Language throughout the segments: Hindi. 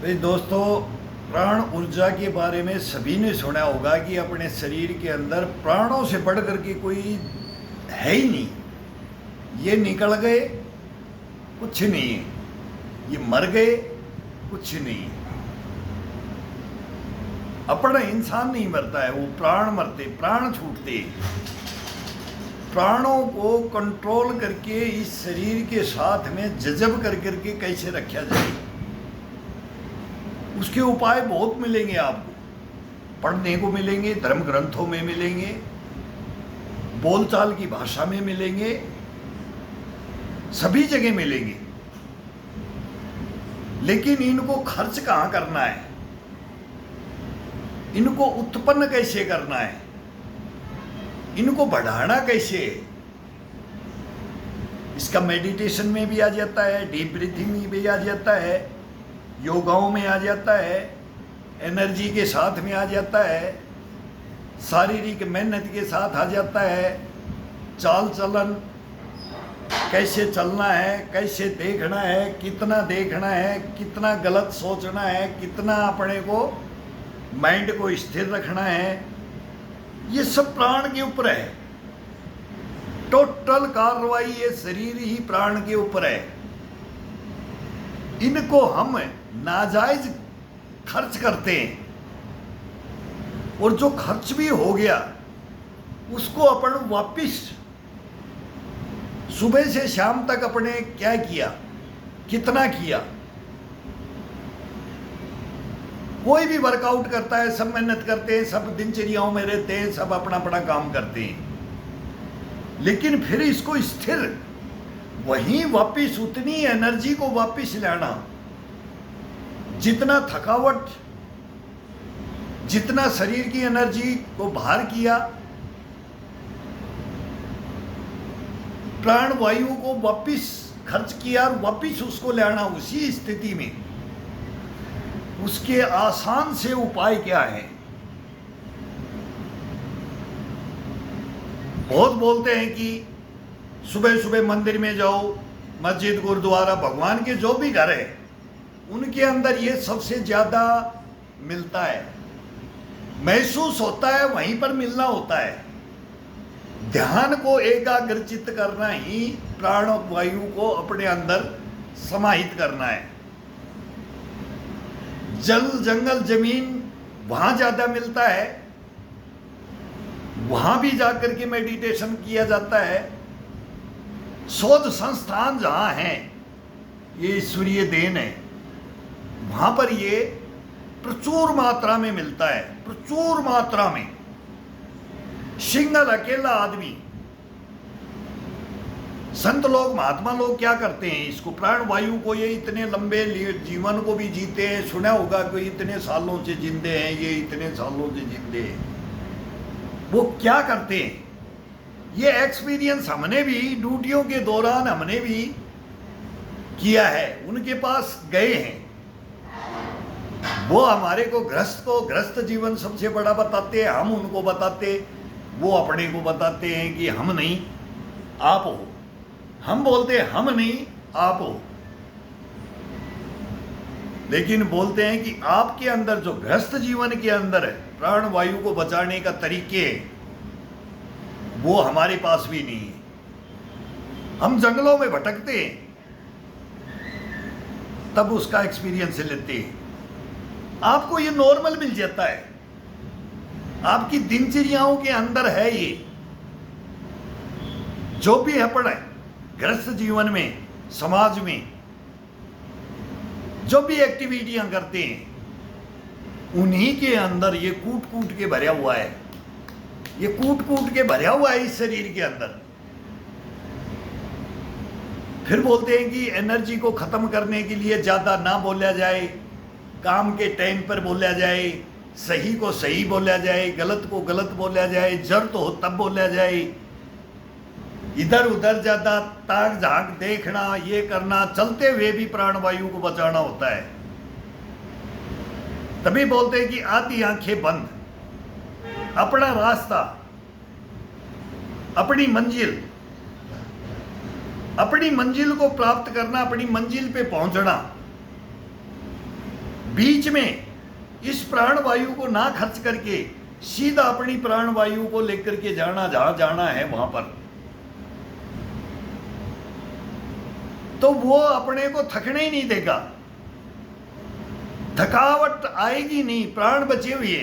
भाई दोस्तों, प्राण ऊर्जा के बारे में सभी ने सुना होगा कि अपने शरीर के अंदर प्राणों से बढ़ करके कोई है ही नहीं। ये निकल गए कुछ नहीं है, ये मर गए कुछ नहीं है। अपना इंसान नहीं मरता है, वो प्राण मरते, प्राण छूटते। प्राणों को कंट्रोल करके इस शरीर के साथ में जजब कर करके कैसे रखा जाए, उसके उपाय बहुत मिलेंगे आपको। पढ़ने को मिलेंगे, धर्म ग्रंथों में मिलेंगे, बोलचाल की भाषा में मिलेंगे, सभी जगह मिलेंगे। लेकिन इनको खर्च कहाँ करना है, इनको उत्पन्न कैसे करना है, इनको बढ़ाना कैसे है, इसका मेडिटेशन में भी आ जाता है, डीप ब्रीथिंग में भी आ जाता है, योगाओं में आ जाता है, एनर्जी के साथ में आ जाता है, शारीरिक मेहनत के साथ आ जाता है। चाल चलन कैसे चलना है, कैसे देखना है, कितना कितना गलत सोचना है, कितना अपने को माइंड को स्थिर रखना है, ये सब प्राण के ऊपर है। टोटल कार्रवाई ये शरीर ही प्राण के ऊपर है। इनको हम नाजायज खर्च करते हैं, और जो खर्च भी हो गया उसको अपन वापिस सुबह से शाम तक अपने क्या किया, कितना किया। कोई भी वर्कआउट करता है, सब मेहनत करते हैं, सब दिनचर्याओं में रहते हैं, सब अपना अपना काम करते हैं, लेकिन फिर इसको स्थिर वहीं वापिस उतनी एनर्जी को वापिस लाना, जितना थकावट, जितना शरीर की एनर्जी को बाहर किया, प्राण वायु को वापिस खर्च किया और वापिस उसको लाना उसी स्थिति में, उसके आसान से उपाय क्या है। बहुत बोलते हैं कि सुबह सुबह मंदिर में जाओ, मस्जिद, गुरुद्वारा, भगवान के जो भी घर है उनके अंदर ये सबसे ज्यादा मिलता है, महसूस होता है, वहीं पर मिलना होता है। ध्यान को एकाग्रचित करना ही प्राण वायु को अपने अंदर समाहित करना है। जल, जंगल, जमीन वहां ज्यादा मिलता है, वहां भी जाकर के मेडिटेशन किया जाता है। शोध संस्थान जहां हैं, ये ईश्वरीय देन है, वहां पर ये प्रचुर मात्रा में मिलता है, प्रचुर मात्रा में। सिंगल अकेला आदमी, संत लोग, महात्मा लोग क्या करते हैं, इसको प्राण वायु को, ये इतने लंबे जीवन को भी जीते हैं। सुना होगा कोई इतने सालों से जिंदे हैं, ये इतने सालों से जिंदे हैं। वो क्या करते हैं, ये एक्सपीरियंस हमने भी ड्यूटियों के दौरान हमने भी किया है, उनके पास गए हैं। वो हमारे को ग्रस्त जीवन सबसे बड़ा बताते हैं, हम उनको बताते, वो अपने को बताते हैं कि हम नहीं आप हो। हम बोलते हैं हम नहीं आप हो, लेकिन बोलते हैं कि आपके अंदर जो ग्रस्त जीवन के अंदर है प्राण वायु को बचाने का तरीके, वो हमारे पास भी नहीं है। हम जंगलों में भटकते हैं, तब उसका एक्सपीरियंस लेते हैं। आपको ये नॉर्मल मिल जाता है, आपकी दिनचर्याओं के अंदर है ये। जो भी अपन है ग्रस्त जीवन में, समाज में जो भी एक्टिविटियां करते हैं, उन्हीं के अंदर ये कूट कूट के भरा हुआ है, ये कूट कूट के भरा हुआ है इस शरीर के अंदर। फिर बोलते हैं कि एनर्जी को खत्म करने के लिए ज्यादा ना बोला जाए, काम के टाइम पर बोला जाए, सही को सही बोला जाए, गलत को गलत बोला जाए, जरूरत हो तब बोला जाए। इधर उधर ज्यादा ताक झांक देखना, ये करना, चलते हुए भी प्राण वायु को बचाना होता है। तभी बोलते हैं कि आधी आंखें बंद, अपना रास्ता, अपनी मंजिल को प्राप्त करना, अपनी मंजिल पे पहुंचना, बीच में इस प्राण वायु को ना खर्च करके सीधा अपनी प्राण वायु को लेकर के जाना, जहां जाना है वहां पर, तो वो अपने को थकने ही नहीं देगा, थकावट आएगी नहीं। प्राण बचे हुए,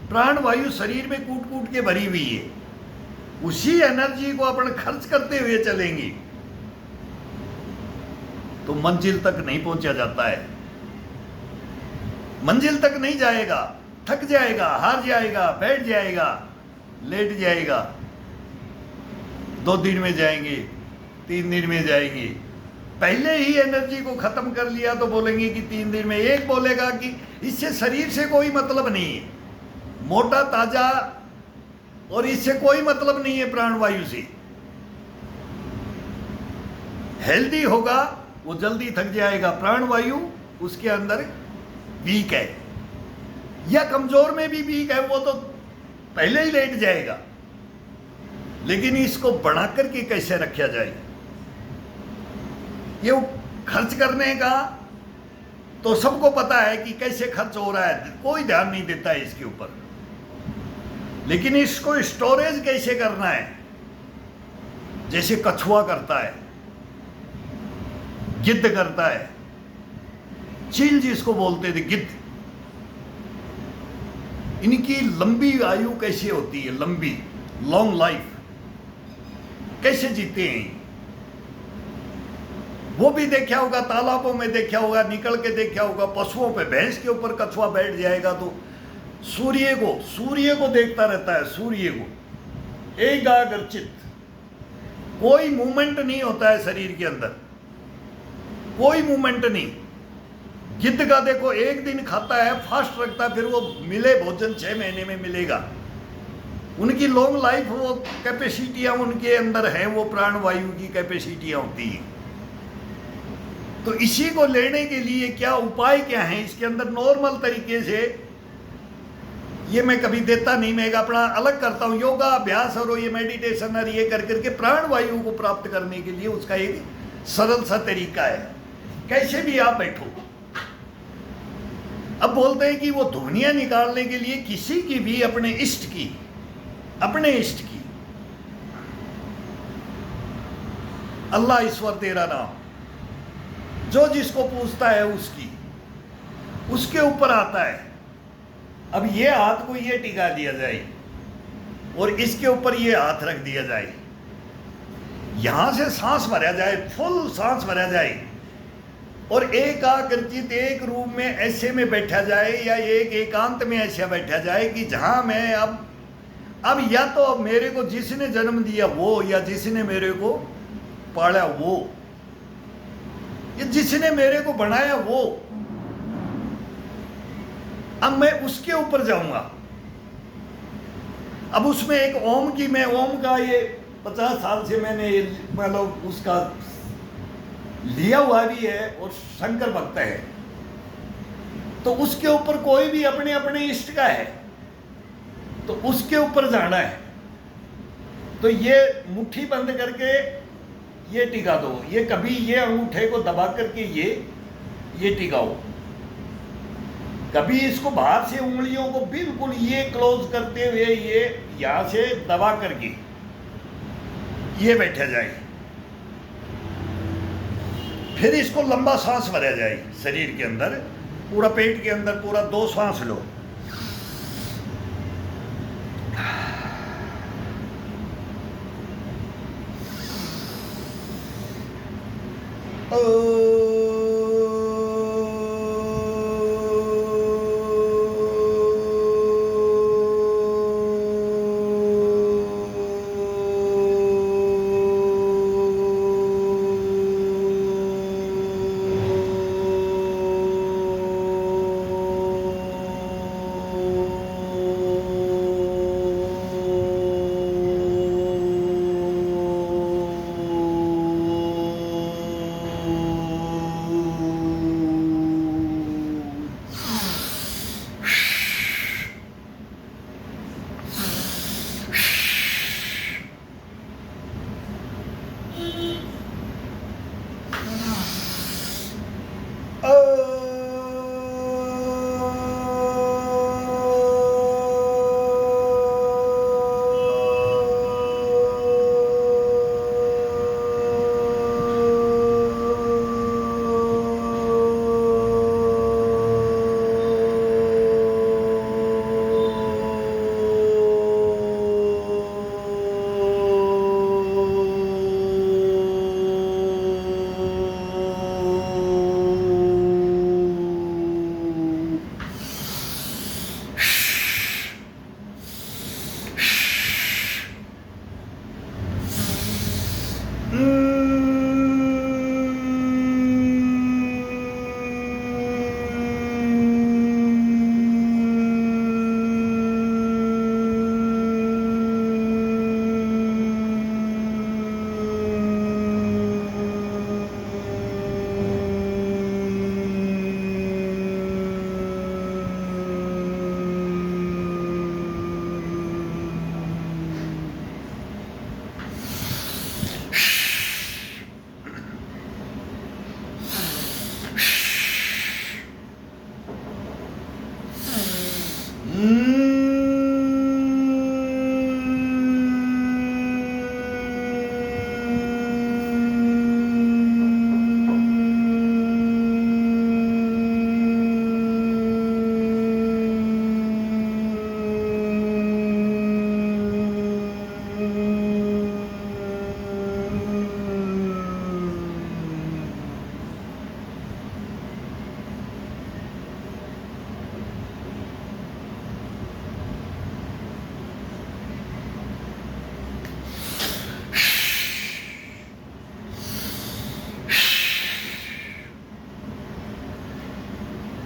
प्राण वायु शरीर में कूट कूट के भरी हुई है, उसी एनर्जी को अपन खर्च करते हुए चलेंगे तो मंजिल तक नहीं पहुंचा जाता है। मंजिल तक नहीं जाएगा, थक जाएगा, हार जाएगा, बैठ जाएगा, लेट जाएगा। 2 दिन में जाएंगे, 3 दिन में जाएंगे। पहले ही एनर्जी को खत्म कर लिया तो बोलेंगे कि 3 दिन में। एक बोलेगा कि इससे शरीर से कोई मतलब नहीं है, मोटा ताजा, और इससे कोई मतलब नहीं है प्राणवायु से। हेल्दी होगा वो जल्दी थक जाएगा, प्राणवायु उसके अंदर वीक है या कमजोर में भी वीक है, वो तो पहले ही लेट जाएगा। लेकिन इसको बढ़ा करके कैसे रखा जाए, ये खर्च करने का तो सबको पता है कि कैसे खर्च हो रहा है, कोई ध्यान नहीं देता है इसके ऊपर। लेकिन इसको स्टोरेज कैसे करना है, जैसे कछुआ करता है, गिद्ध करता है, चील जिसको बोलते थे गिद्ध, इनकी लंबी आयु कैसे होती है, लंबी लॉन्ग लाइफ कैसे जीते हैं, वो भी देखा होगा, तालाबों में देखा होगा, निकल के देखा होगा। पशुओं पे, भैंस के ऊपर कछुआ बैठ जाएगा तो सूर्य को देखता रहता है, सूर्य को एकाग्रचित, कोई मूवमेंट नहीं होता है शरीर के अंदर, कोई मूवमेंट नहीं। गिद्ध का देखो, एक दिन खाता है, फास्ट रखता है, फिर वो मिले भोजन 6 महीने में मिलेगा। उनकी लॉन्ग लाइफ, वो कैपेसिटियां उनके अंदर है, वो प्राणवायु की कैपेसिटियां होती हैं। तो इसी को लेने के लिए क्या उपाय क्या है इसके अंदर, नॉर्मल तरीके से, ये मैं कभी देता नहीं, मैं अपना अलग करता हूँ। योगा अभ्यास और ये मेडिटेशन और ये कर करके प्राणवायु को प्राप्त करने के लिए उसका एक सरल सा तरीका है। कैसे भी आप बैठो, अब बोलते हैं कि वो ध्वनियां निकालने के लिए किसी की भी अपने इष्ट की अल्लाह ईश्वर तेरा नाम, जो जिसको पूछता है उसके ऊपर आता है। अब ये हाथ को ये टिका दिया जाए और इसके ऊपर ये हाथ रख दिया जाए, यहां से सांस भरा जाए, फुल सांस भरा जाए, और एकाग्रचित एक रूम में ऐसे में बैठा जाए या एक एकांत में ऐसा बैठा जाए कि जहां मैं अब या तो मेरे को जिसने जन्म दिया वो, या जिसने मेरे को पाला वो, या जिसने मेरे को बनाया वो, अब मैं उसके ऊपर जाऊंगा। अब उसमें एक ओम की, मैं ओम का ये 50 साल से मैंने मतलब उसका लिया हुआ भी है, और शंकर भक्त है, तो उसके ऊपर कोई भी अपने अपने इष्ट का है तो उसके ऊपर जाना है। तो ये मुट्ठी बंद करके ये टिका दो, ये कभी ये अंगूठे को दबा करके ये टिकाओ, कभी इसको बाहर से उंगलियों को बिल्कुल ये क्लोज करते हुए ये यहां से दबा करके ये बैठा जाए। फिर इसको लंबा सांस भरा जाए शरीर के अंदर, पूरा पेट के अंदर पूरा 2 सांस लो।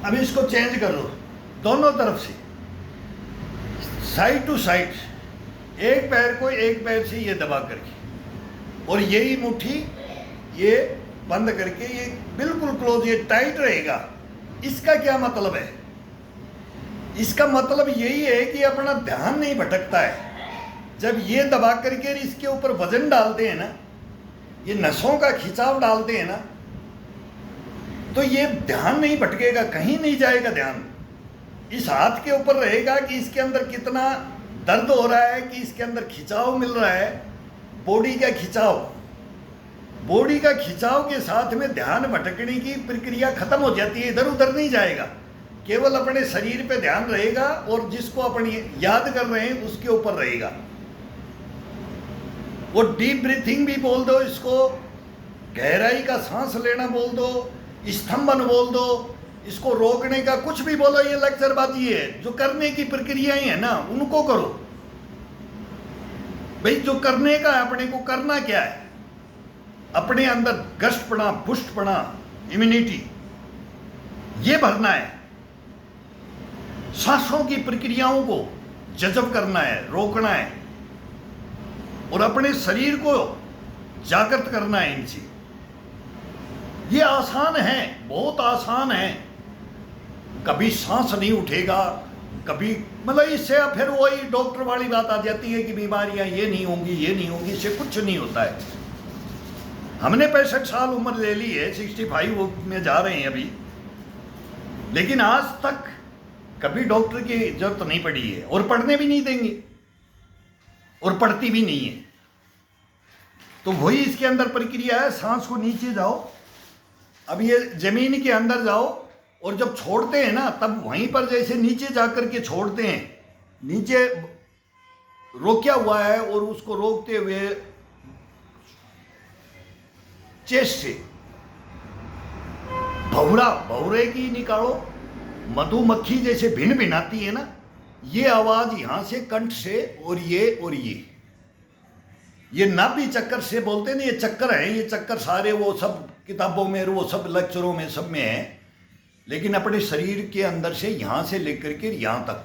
अब इसको चेंज कर लो दोनों तरफ से, साइड टू साइड, एक पैर को एक पैर से ये दबा करके, और यही मुट्ठी ये बंद करके, ये बिल्कुल क्लोज, ये टाइट रहेगा। इसका क्या मतलब है? इसका मतलब यही है कि अपना ध्यान नहीं भटकता है। जब ये दबा करके इसके ऊपर वजन डालते हैं ना, ये नसों का खिंचाव डालते हैं ना, तो ये ध्यान नहीं भटकेगा, कहीं नहीं जाएगा ध्यान। इस हाथ के ऊपर रहेगा कि इसके अंदर कितना दर्द हो रहा है, कि इसके अंदर खिंचाव मिल रहा है, बॉडी का खिंचाव। बॉडी का खिंचाव के साथ में ध्यान भटकने की प्रक्रिया खत्म हो जाती है, इधर उधर नहीं जाएगा, केवल अपने शरीर पे ध्यान रहेगा, और जिसको अपन याद कर रहे हैं उसके ऊपर रहेगा। वो डीप ब्रीथिंग भी बोल दो इसको, गहराई का सांस लेना बोल दो, स्तंभन बोल दो, इसको रोकने का कुछ भी बोलो, ये लेक्चरबाजी है। जो करने की प्रक्रियाएं है ना, उनको करो भाई। जो करने का है, अपने को करना क्या है? अपने अंदर गष्टपना, पुष्टपना, इम्यूनिटी, ये भरना है। सांसों की प्रक्रियाओं को जज़ब करना है, रोकना है, और अपने शरीर को जागृत करना है इनसे। ये आसान है, बहुत आसान है। कभी सांस नहीं उठेगा, कभी मतलब इससे फिर वही डॉक्टर वाली बात आ जाती है कि बीमारियां ये नहीं होंगी, ये नहीं होंगी। इससे कुछ नहीं होता है। हमने 65 साल उम्र ले ली है, 65 में जा रहे हैं अभी, लेकिन आज तक कभी डॉक्टर की जरूरत नहीं पड़ी है, और पढ़ने भी नहीं देंगे, और पढ़ती भी नहीं है। तो वही इसके अंदर प्रक्रिया है। सांस को नीचे जाओ, अब ये जमीन के अंदर जाओ, और जब छोड़ते हैं ना, तब वहीं पर जैसे नीचे जाकर के छोड़ते हैं, नीचे रोका हुआ है, और उसको रोकते हुए चेस्ट से भौरे की निकालो। मधुमक्खी जैसे भिन भिनाती है ना, ये आवाज यहां से कंठ से, और ये नाभि चक्कर से बोलते हैं ना, ये चक्कर है, ये चक्कर सारे वो सब किताबों में, वो सब लेक्चरों में, सब में है। लेकिन अपने शरीर के अंदर से यहां से लेकर के यहां तक,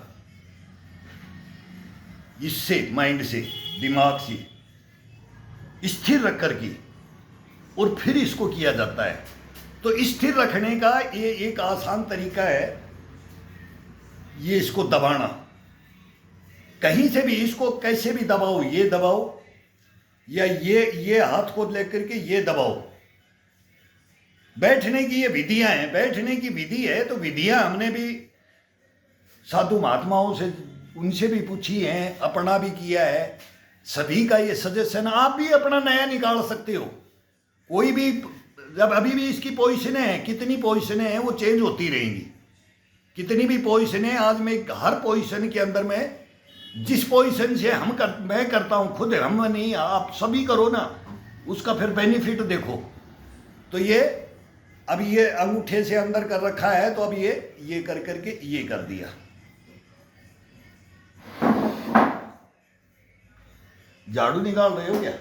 इससे माइंड से, दिमाग से स्थिर रख करके, और फिर इसको किया जाता है। तो स्थिर रखने का ये एक आसान तरीका है, ये इसको दबाना। कहीं से भी इसको कैसे भी दबाओ, ये दबाओ, या ये हाथ को लेकर के ये दबाओ। बैठने की ये विधियां हैं, बैठने की विधि है। तो विधियां हमने भी साधु महात्माओं से, उनसे भी पूछी हैं, अपना भी किया है। सभी का ये सजेशन, आप भी अपना नया निकाल सकते हो। कोई भी, जब अभी भी इसकी पोजीशनें हैं, कितनी पोजीशनें हैं, वो चेंज होती रहेंगी। कितनी भी पोजीशनें, आज मैं हर पोजीशन के अंदर में, जिस पोजीशन से मैं करता हूं खुद, हम नहीं, आप सभी करो ना, उसका फिर बेनिफिट देखो। तो ये अब ये अंगूठे से अंदर कर रखा है, तो अब ये कर करके ये कर दिया। झाड़ू निकाल रहे हो क्या?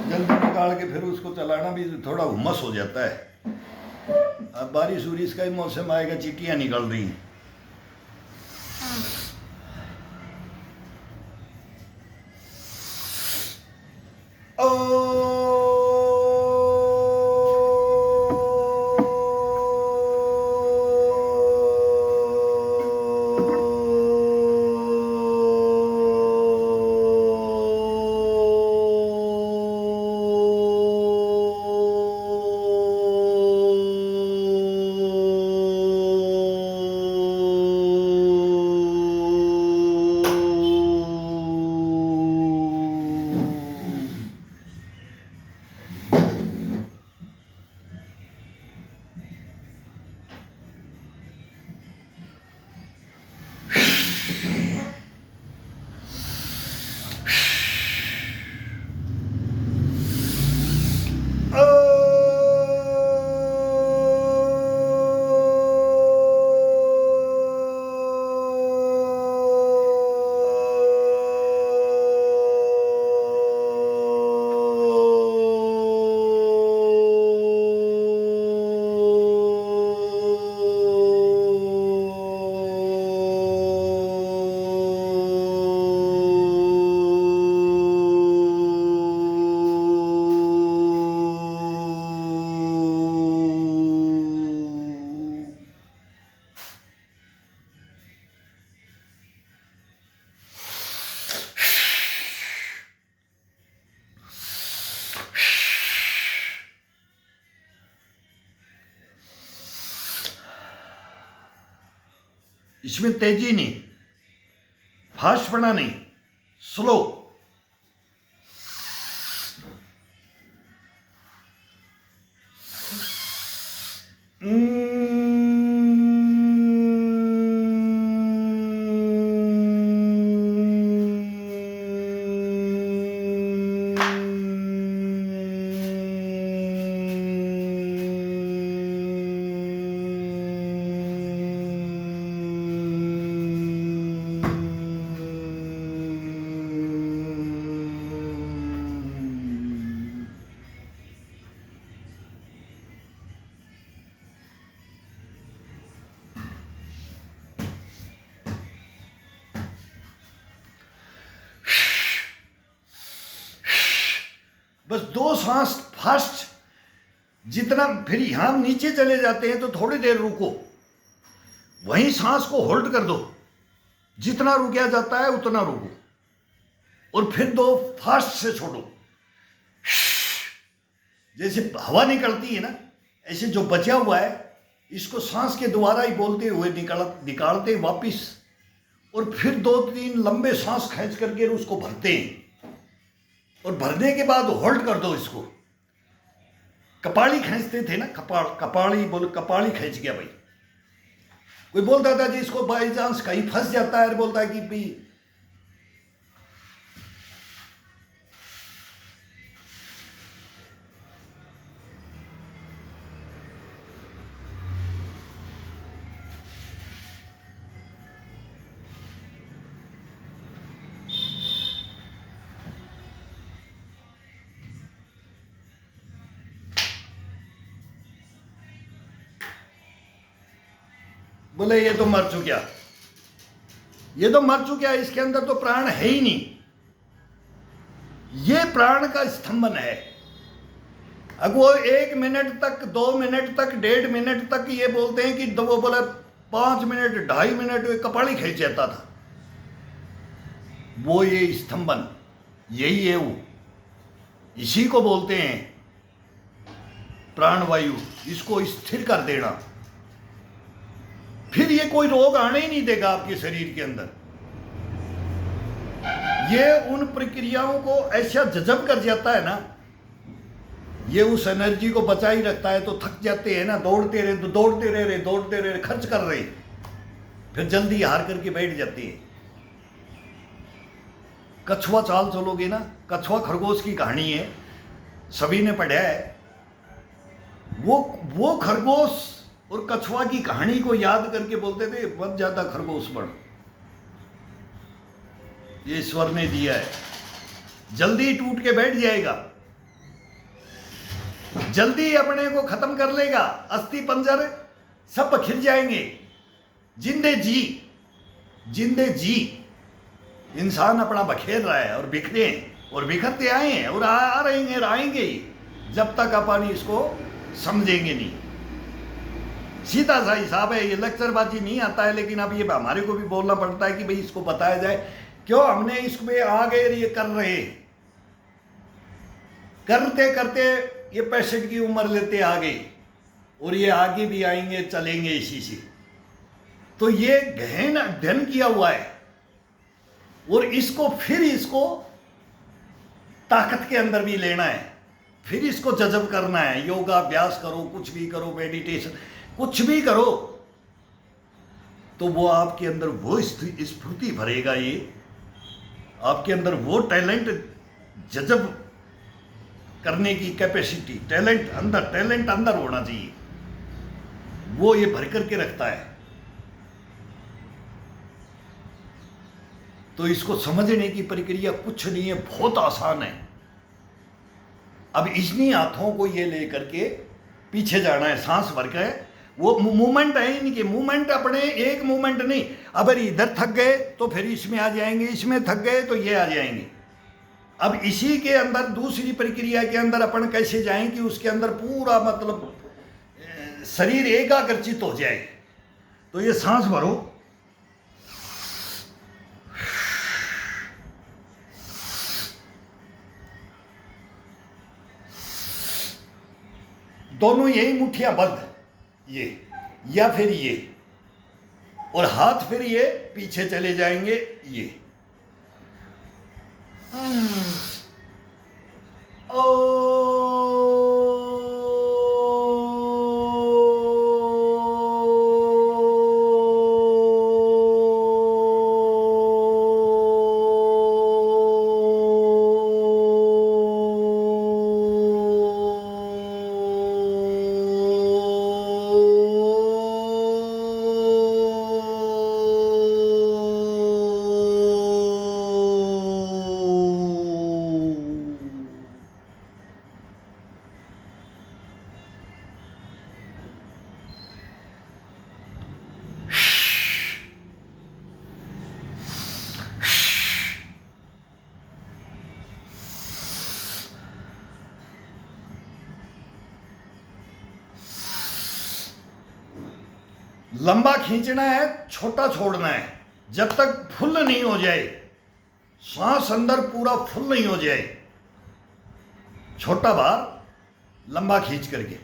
जल्दी निकाल के फिर उसको चलाना भी थोड़ा हुमस हो जाता है। अब बारिश उरिश का ही मौसम आएगा, चींटियां निकल रही हैं। इसमें तेजी नहीं, फास्टपना नहीं, स्लो। बस 2 सांस फास्ट, जितना फिर यहां नीचे चले जाते हैं तो थोड़ी देर रुको, वहीं सांस को होल्ड कर दो, जितना रुका जाता है उतना रुको, और फिर 2 फास्ट से छोड़ो। जैसे हवा निकलती है ना, ऐसे जो बचा हुआ है इसको सांस के द्वारा ही बोलते हुए निकालते वापिस, और फिर 2-3 लंबे सांस खींच करके उसको भरते हैं, और भरने के बाद होल्ड कर दो इसको। कपाली खींचते थे ना, कपाली खींच गया भाई। कोई बोलता था जी इसको बाई चांस कहीं फंस जाता है, बोलता है कि भाई बोले ये तो मर चुका, ये तो मर चुका, इसके अंदर तो प्राण है ही नहीं। ये प्राण का स्तंभन है। अब वो 1 मिनट तक, 2 मिनट तक, 1.5 मिनट तक ये बोलते हैं कि वो बोला 5 मिनट, 2.5 मिनट वे कपाली खींच जाता था। वो ये स्तंभन यही है, वो इसी को बोलते हैं प्राणवायु। इसको स्थिर कर देना, फिर ये कोई रोग आने ही नहीं देगा आपके शरीर के अंदर। ये उन प्रक्रियाओं को ऐसा जज़ब कर जाता है ना, ये उस एनर्जी को बचा ही रखता है। तो थक जाते हैं ना, दौड़ते रहे, खर्च कर रहे, फिर जल्दी हार करके बैठ जाते हैं। कछुआ चाल चलोगे ना, कछुआ खरगोश की कहानी है, सभी ने पढ़ा है। वो खरगोश और कछुआ की कहानी को याद करके बोलते थे बहुत ज्यादा खरगोश बन, ये ईश्वर ने दिया है, जल्दी टूट के बैठ जाएगा, जल्दी अपने को खत्म कर लेगा, अस्थि पंजर सब बिखर जाएंगे। जिंदे जी इंसान अपना बखेर रहा है, और बिखरे और बिखरते आए हैं, और आ रहेंगे, आएंगे ही, जब तक अपन इसको समझेंगे नहीं। सीधा सा हिसाब है, ये लेक्चरबाजी नहीं आता है, लेकिन अब ये हमारे को भी बोलना पड़ता है कि भाई इसको बताया जाए, क्यों हमने इसमें आ गए, ये कर रहे, करते करते ये 65 की उम्र लेते आ गए, और ये आगे भी आएंगे, चलेंगे इसी से। तो ये गहन अध्ययन किया हुआ है, और इसको ताकत के अंदर भी लेना है, फिर इसको जज़ब करना है। योगा अभ्यास करो, कुछ भी करो, मेडिटेशन कुछ भी करो, तो वो आपके अंदर वो स्फूर्ति भरेगा, ये आपके अंदर वो टैलेंट, जज़ब करने की कैपेसिटी, टैलेंट अंदर होना चाहिए, वो ये भर करके रखता है। तो इसको समझने की प्रक्रिया कुछ नहीं है, बहुत आसान है। अब इन्हीं हाथों को ये लेकर के पीछे जाना है, सांस भर के। वो मूवमेंट है इनके, मूवमेंट अपने एक मूवमेंट नहीं। अगर इधर थक गए तो फिर इसमें आ जाएंगे, इसमें थक गए तो ये आ जाएंगे। अब इसी के अंदर दूसरी प्रक्रिया के अंदर अपन कैसे जाएं कि उसके अंदर पूरा मतलब शरीर एकाग्रचित हो जाए। तो ये सांस भरो, दोनों यही मुठ्ठियां बंद, ये या फिर ये, और हाथ फिर ये पीछे चले जाएंगे, ये लंबा खींचना है, छोटा छोड़ना है। जब तक फुल नहीं हो जाए, सांस अंदर पूरा फुल नहीं हो जाए, छोटा बार लंबा खींच करके।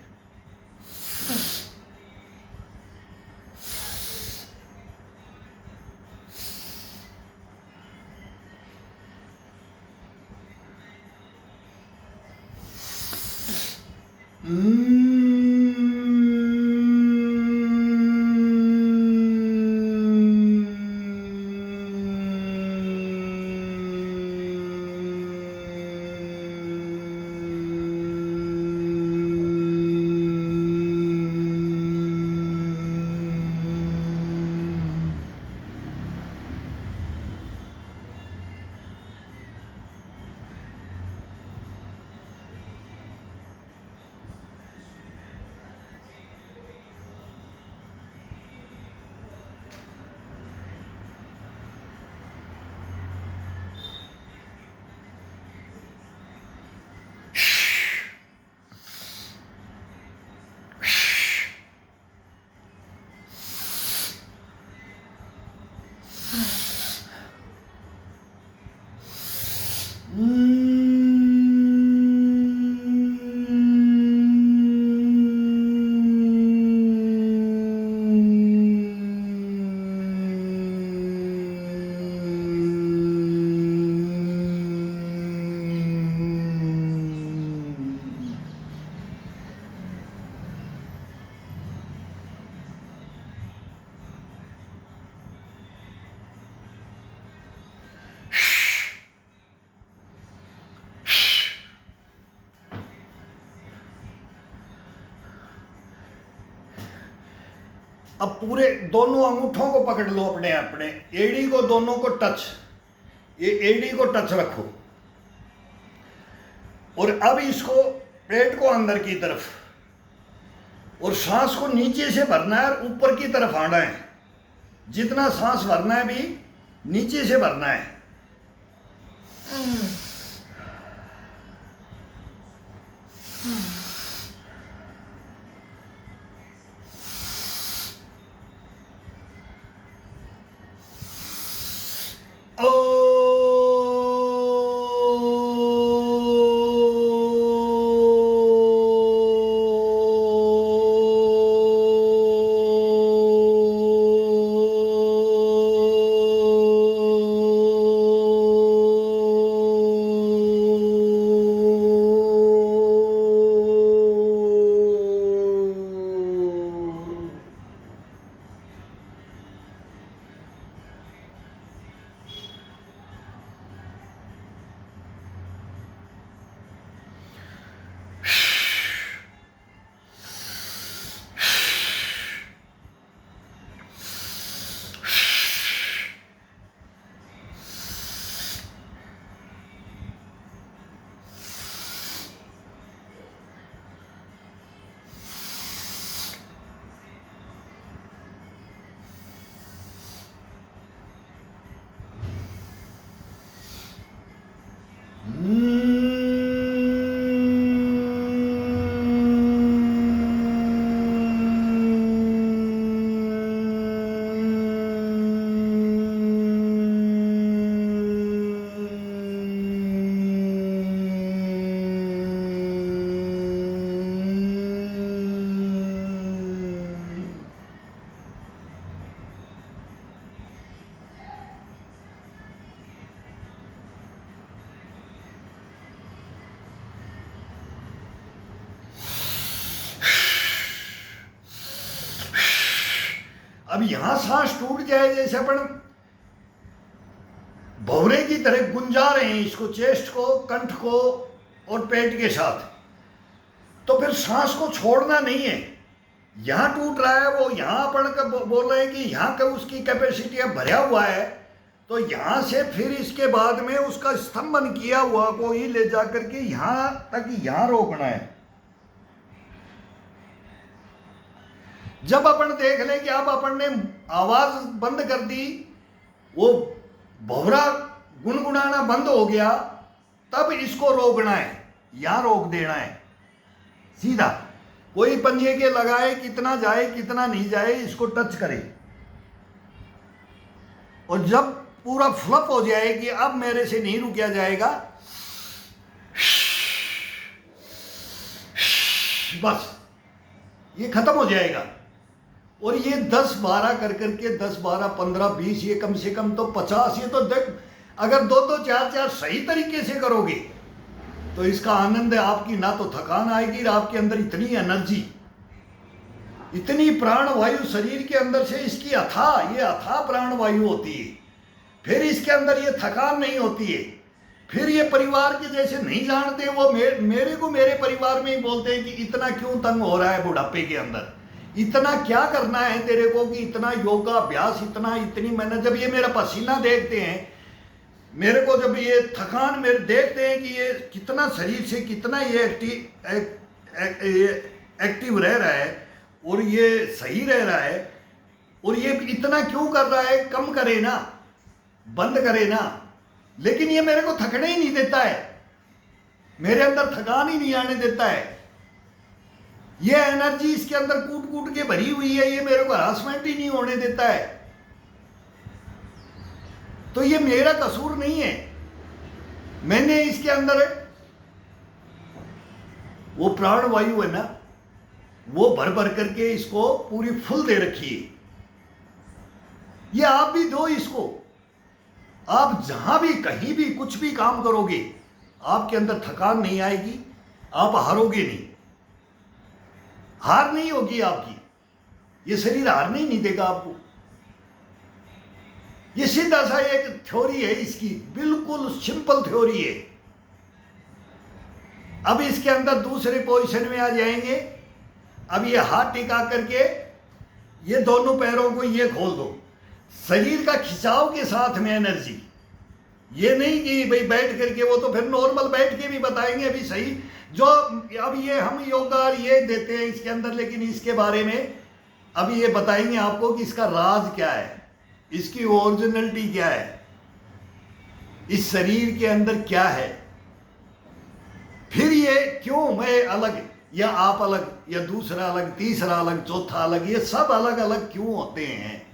अब पूरे दोनों अंगूठों को पकड़ लो, अपने अपने एड़ी को, दोनों को टच, ये एड़ी को टच रखो। और अब इसको, पेट को अंदर की तरफ, और सांस को नीचे से भरना है और ऊपर की तरफ आना है। जितना सांस भरना है भी नीचे से भरना है। अब यहां सांस टूट जाए, जैसे अपन भंवरे की तरह गुंजा रहे हैं इसको, चेस्ट को, कंठ को और पेट के साथ, तो फिर सांस को छोड़ना नहीं है। यहां टूट रहा है, वो यहां अपन का बोल रहे हैं कि यहां का उसकी कैपेसिटी भरा हुआ है, तो यहां से फिर इसके बाद में उसका स्तंभन किया हुआ को ही ले जाकर के यहां तक, यहां रोकना है। जब अपन देख लें कि अब अपन ने आवाज बंद कर दी, वो भंवरा गुनगुनाना बंद हो गया, तब इसको रोकना है, यहां रोक देना है सीधा। कोई पंजे के लगाए, कितना जाए कितना नहीं जाए, इसको टच करे, और जब पूरा फ्लप हो जाए कि अब मेरे से नहीं रुकिया जाएगा, बस ये खत्म हो जाएगा। और ये 10-12 कर करके 10-12-15-20, ये कम से कम तो 50, ये तो देख, अगर 2-2 4-4 सही तरीके से करोगे तो इसका आनंद है। आपकी ना तो थकान आएगी, आपके अंदर इतनी एनर्जी, इतनी प्राण वायु शरीर के अंदर से इसकी ये अथाह प्राण वायु होती है। फिर इसके अंदर ये थकान नहीं होती है। फिर ये परिवार के जैसे नहीं जानते, वो मेरे को मेरे परिवार में ही बोलते हैं कि इतना क्यों तंग हो रहा है बुढ़ापे के अंदर, इतना क्या करना है तेरे को, कि इतना योगा अभ्यास, इतनी मेहनत। जब ये मेरा पसीना देखते हैं, मेरे को जब ये थकान मेरे देखते हैं कि ये कितना शरीर से कितना ये एक्टिव रह रहा है और ये सही रह रहा है, और ये इतना क्यों कर रहा है, कम करे ना, बंद करे ना। लेकिन ये मेरे को थकने ही नहीं देता है, मेरे अंदर थकान ही नहीं आने देता है। ये एनर्जी इसके अंदर कूट कूट के भरी हुई है, ये मेरे को हरासमेंट ही नहीं होने देता है। तो ये मेरा कसूर नहीं है, मैंने इसके अंदर वो प्राण वायु है ना, वो भर भर करके इसको पूरी फुल दे रखी है। ये आप भी दो इसको। आप जहां भी कहीं भी कुछ भी काम करोगे, आपके अंदर थकान नहीं आएगी, आप हारोगे नहीं, हार नहीं होगी आपकी। ये शरीर हारने ही नहीं देगा आपको। ये सीधा सा एक थ्योरी है इसकी, बिल्कुल सिंपल थ्योरी है। अब इसके अंदर दूसरे पोजीशन में आ जाएंगे। अब ये हाथ टिका करके ये दोनों पैरों को ये खोल दो, शरीर का खिंचाव के साथ में एनर्जी। ये नहीं कि भाई बैठ करके, वो तो फिर नॉर्मल बैठ के भी बताएंगे अभी सही, जो अब ये हम योगा ये देते हैं इसके अंदर, लेकिन इसके बारे में अभी ये बताएंगे आपको कि इसका राज क्या है, इसकी ओरिजिनलिटी क्या है, इस शरीर के अंदर क्या है। फिर ये क्यों मैं अलग, या आप अलग, या दूसरा अलग, तीसरा अलग, चौथा अलग, ये सब अलग अलग क्यों होते हैं,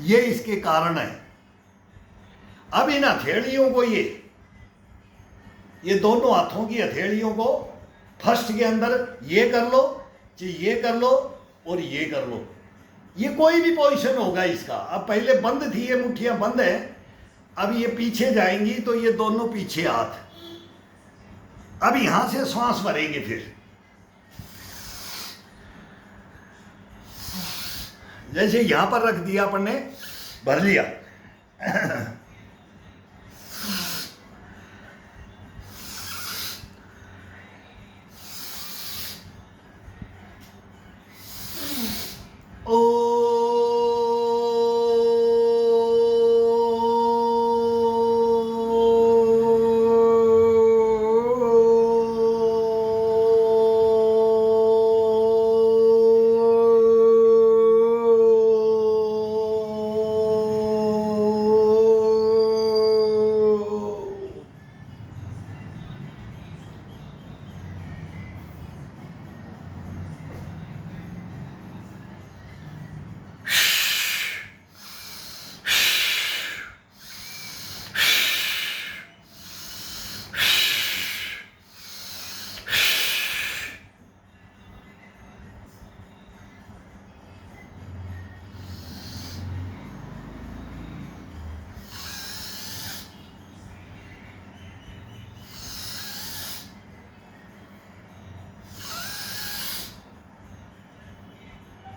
ये इसके कारण है। अब इन हथेलियों को ये दोनों हाथों की हथेलियों को फर्स्ट के अंदर ये कर लो, ये कर लो और ये कर लो। ये कोई भी पोजीशन होगा इसका। अब पहले बंद थी, ये मुट्ठियां बंद है, अब ये पीछे जाएंगी तो ये दोनों पीछे हाथ। अब यहां से श्वास भरेंगे, फिर जैसे यहां पर रख दिया अपन ने, भर लिया।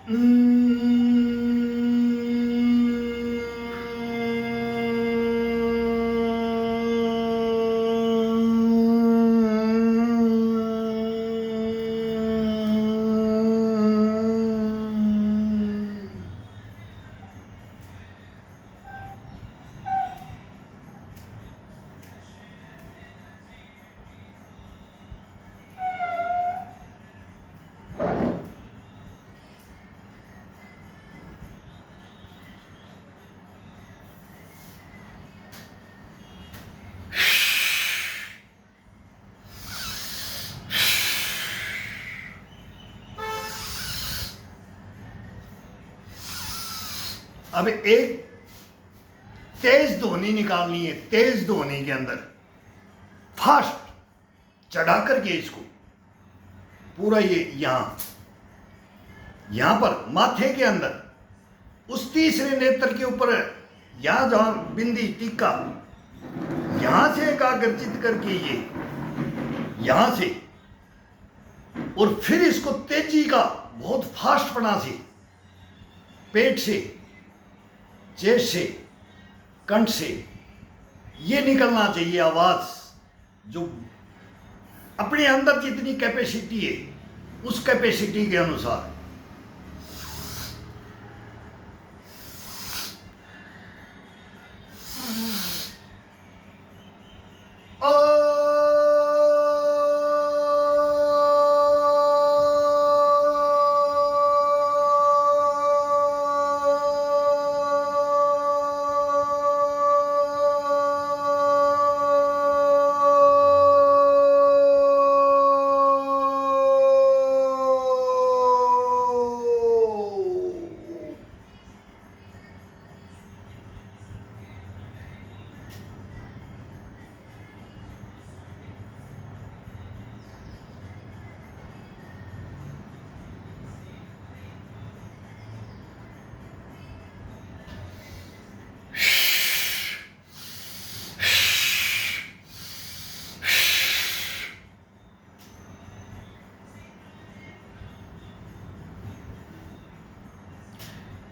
Mm. अब एक तेज ध्वनि निकालनी है, तेज ध्वनि के अंदर फास्ट चढ़ा करके इसको पूरा ये यहां पर माथे के अंदर उस तीसरे नेत्र के ऊपर यहां जहां बिंदी टीका यहां से एकाग्रचित करके ये यहां से, और फिर इसको तेजी का बहुत फास्टपना से पेट से, चेस्ट से, कंठ से ये निकलना चाहिए आवाज, जो अपने अंदर जितनी कैपेसिटी है उस कैपेसिटी के अनुसार।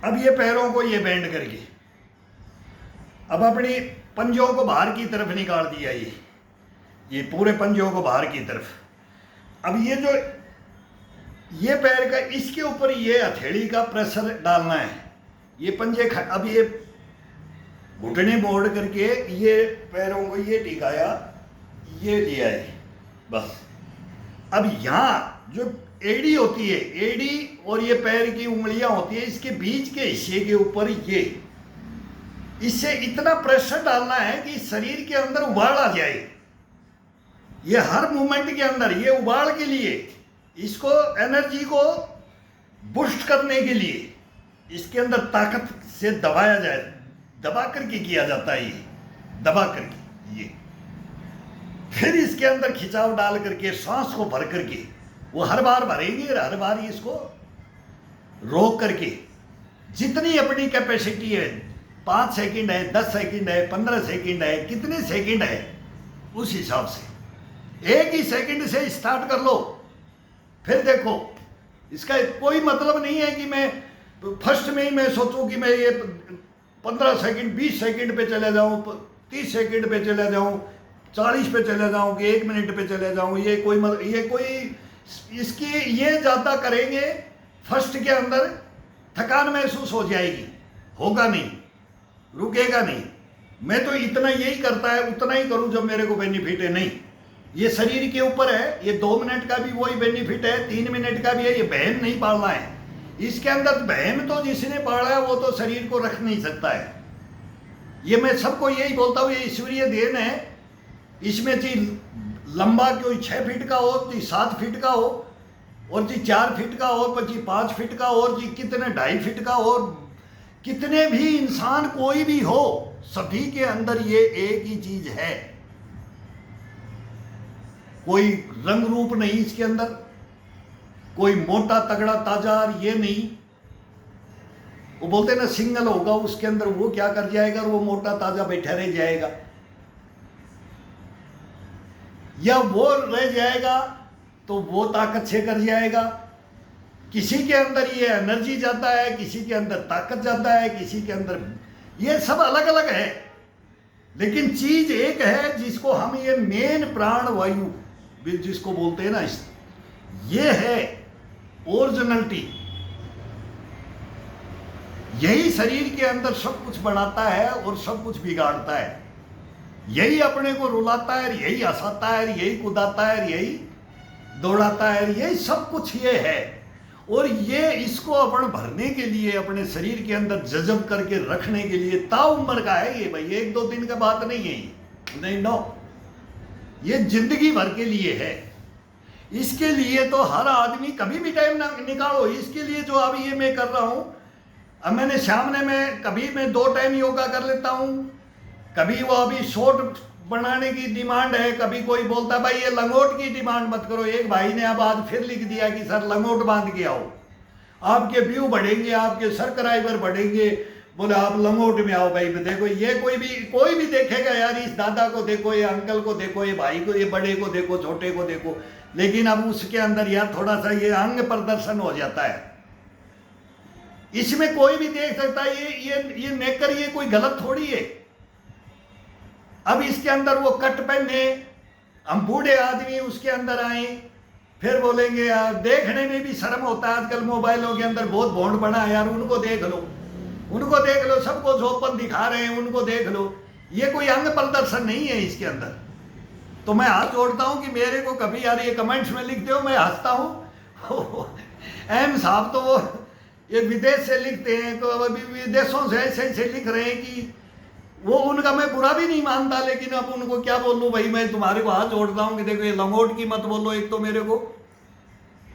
अब ये पैरों को ये बेंड करके अब अपनी पंजों को बाहर की तरफ निकाल दिया, ये पूरे पंजों को बाहर की तरफ। अब ये जो ये पैर का इसके ऊपर ये हथेली का प्रेशर डालना है, ये पंजे अब ये घुटने मोड़ करके ये पैरों को ये टिकाया, ये लिया है बस। अब यहाँ जो एड़ी होती है, एड़ी और ये पैर की उंगलियां होती है, इसके बीच के हिस्से के ऊपर ये इससे इतना प्रेशर डालना है कि शरीर के अंदर उबाल आ जाए। ये हर मूवमेंट के अंदर ये उबाल के लिए, इसको एनर्जी को बूस्ट करने के लिए इसके अंदर ताकत से दबाया जाए, दबा करके किया जाता है, ये दबा करके ये फिर इसके अंदर खिंचाव डाल करके सांस को भर करके वो हर बार भरेंगे, हर बार इसको रोक करके जितनी अपनी कैपेसिटी है, 5 सेकंड है, 10 सेकंड है, 15 सेकंड है, कितने सेकंड है उस हिसाब से एक ही सेकंड से स्टार्ट कर लो। फिर देखो इसका कोई मतलब नहीं है कि मैं फर्स्ट में ही मैं सोचूं कि मैं ये 15 सेकंड 20 सेकंड पे चले जाऊं, 30 सेकंड पे चले जाऊं, 40 पे चले जाऊं कि 1 मिनट पे चले जाऊं। ये कोई इसकी ये ज़्यादा करेंगे फर्स्ट के अंदर थकान महसूस हो जाएगी, होगा नहीं, रुकेगा नहीं। मैं तो इतना यही करता है, उतना ही करूं जब मेरे को बेनिफिट है। नहीं, ये शरीर के ऊपर है, ये 2 मिनट का भी वही बेनिफिट है, 3 मिनट का भी है। ये बहम नहीं पालना है इसके अंदर। बहम तो जिसने पाला है वो तो शरीर को रख नहीं सकता है। ये मैं सबको यही बोलता हूँ, ये ईश्वरीय देन है। इसमें जी लंबा कोई 6 फीट का हो, जी 7 फीट का हो, और जी 4 फीट का हो, जी 5 फीट का, और जी कितने 2.5 फीट का, और कितने भी इंसान कोई भी हो, सभी के अंदर ये एक ही चीज है। कोई रंग रूप नहीं इसके अंदर, कोई मोटा तगड़ा ताजा ये नहीं। वो बोलते ना सिंगल होगा उसके अंदर, वो क्या कर जाएगा, और वो मोटा ताजा बैठा रह जाएगा, या वो रह जाएगा तो वो ताकत से कर जाएगा। किसी के अंदर ये एनर्जी जाता है, किसी के अंदर ताकत जाता है, किसी के अंदर, ये सब अलग अलग है, लेकिन चीज एक है जिसको हम ये मेन प्राण वायु जिसको बोलते हैं ना, ये है ओरिजिनलिटी। यही शरीर के अंदर सब कुछ बनाता है और सब कुछ बिगाड़ता है। यही अपने को रुलाता है, यही हंसाता है, यही कुदाता है, यही दौड़ाता है, यही सब कुछ ये है। और ये इसको अपन भरने के लिए, अपने शरीर के अंदर जज़ब करके रखने के लिए ताउम्र का है ये भाई, 1-2 दिन का बात नहीं है ये, नहीं, नो, ये जिंदगी भर के लिए है। इसके लिए तो हर आदमी कभी भी टाइम ना निकालो। इसके लिए जो अभी ये मैं कर रहा हूं, अब मैंने सामने में कभी मैं 2 टाइम योगा कर लेता हूँ, कभी वो अभी शॉर्ट बनाने की डिमांड है, कभी कोई बोलता भाई ये लंगोट की डिमांड मत करो। एक भाई ने अब आज फिर लिख दिया कि सर लंगोट बांध के आओ, आपके व्यू बढ़ेंगे, आपके सब्सक्राइबर बढ़ेंगे, बोले आप लंगोट में आओ। भाई देखो ये कोई भी देखेगा यार, इस दादा को देखो, ये अंकल को देखो, ये भाई को, ये बड़े को देखो, छोटे को देखो, लेकिन अब उसके अंदर यार थोड़ा सा ये अंग प्रदर्शन हो जाता है। इसमें कोई भी देख सकता है ये नेकर, ये कोई गलत थोड़ी है। अब इसके अंदर वो कट पहने, हम बूढ़े आदमी उसके अंदर आए, फिर बोलेंगे यार देखने में भी शर्म होता है। आजकल मोबाइलों के अंदर बहुत भोंड बना है यार, उनको देख लो, उनको देख लो, सबको झोपन दिखा रहे हैं, उनको देख लो। ये कोई अंग प्रदर्शन नहीं है इसके अंदर। तो मैं हाथ जोड़ता हूं कि मेरे को कभी यार ये कमेंट्स में लिखते हो, मैं हंसता हूं। एम साहब तो वो ये विदेश से लिखते हैं, तो अभी विदेशों से ऐसे ऐसे लिख रहे हैं कि वो उनका मैं बुरा भी नहीं मानता, लेकिन अब उनको क्या बोलूं भाई। मैं तुम्हारे को हाथ जोड़ता हूं कि देखो ये लंगोट की मत बोलो एक तो मेरे को।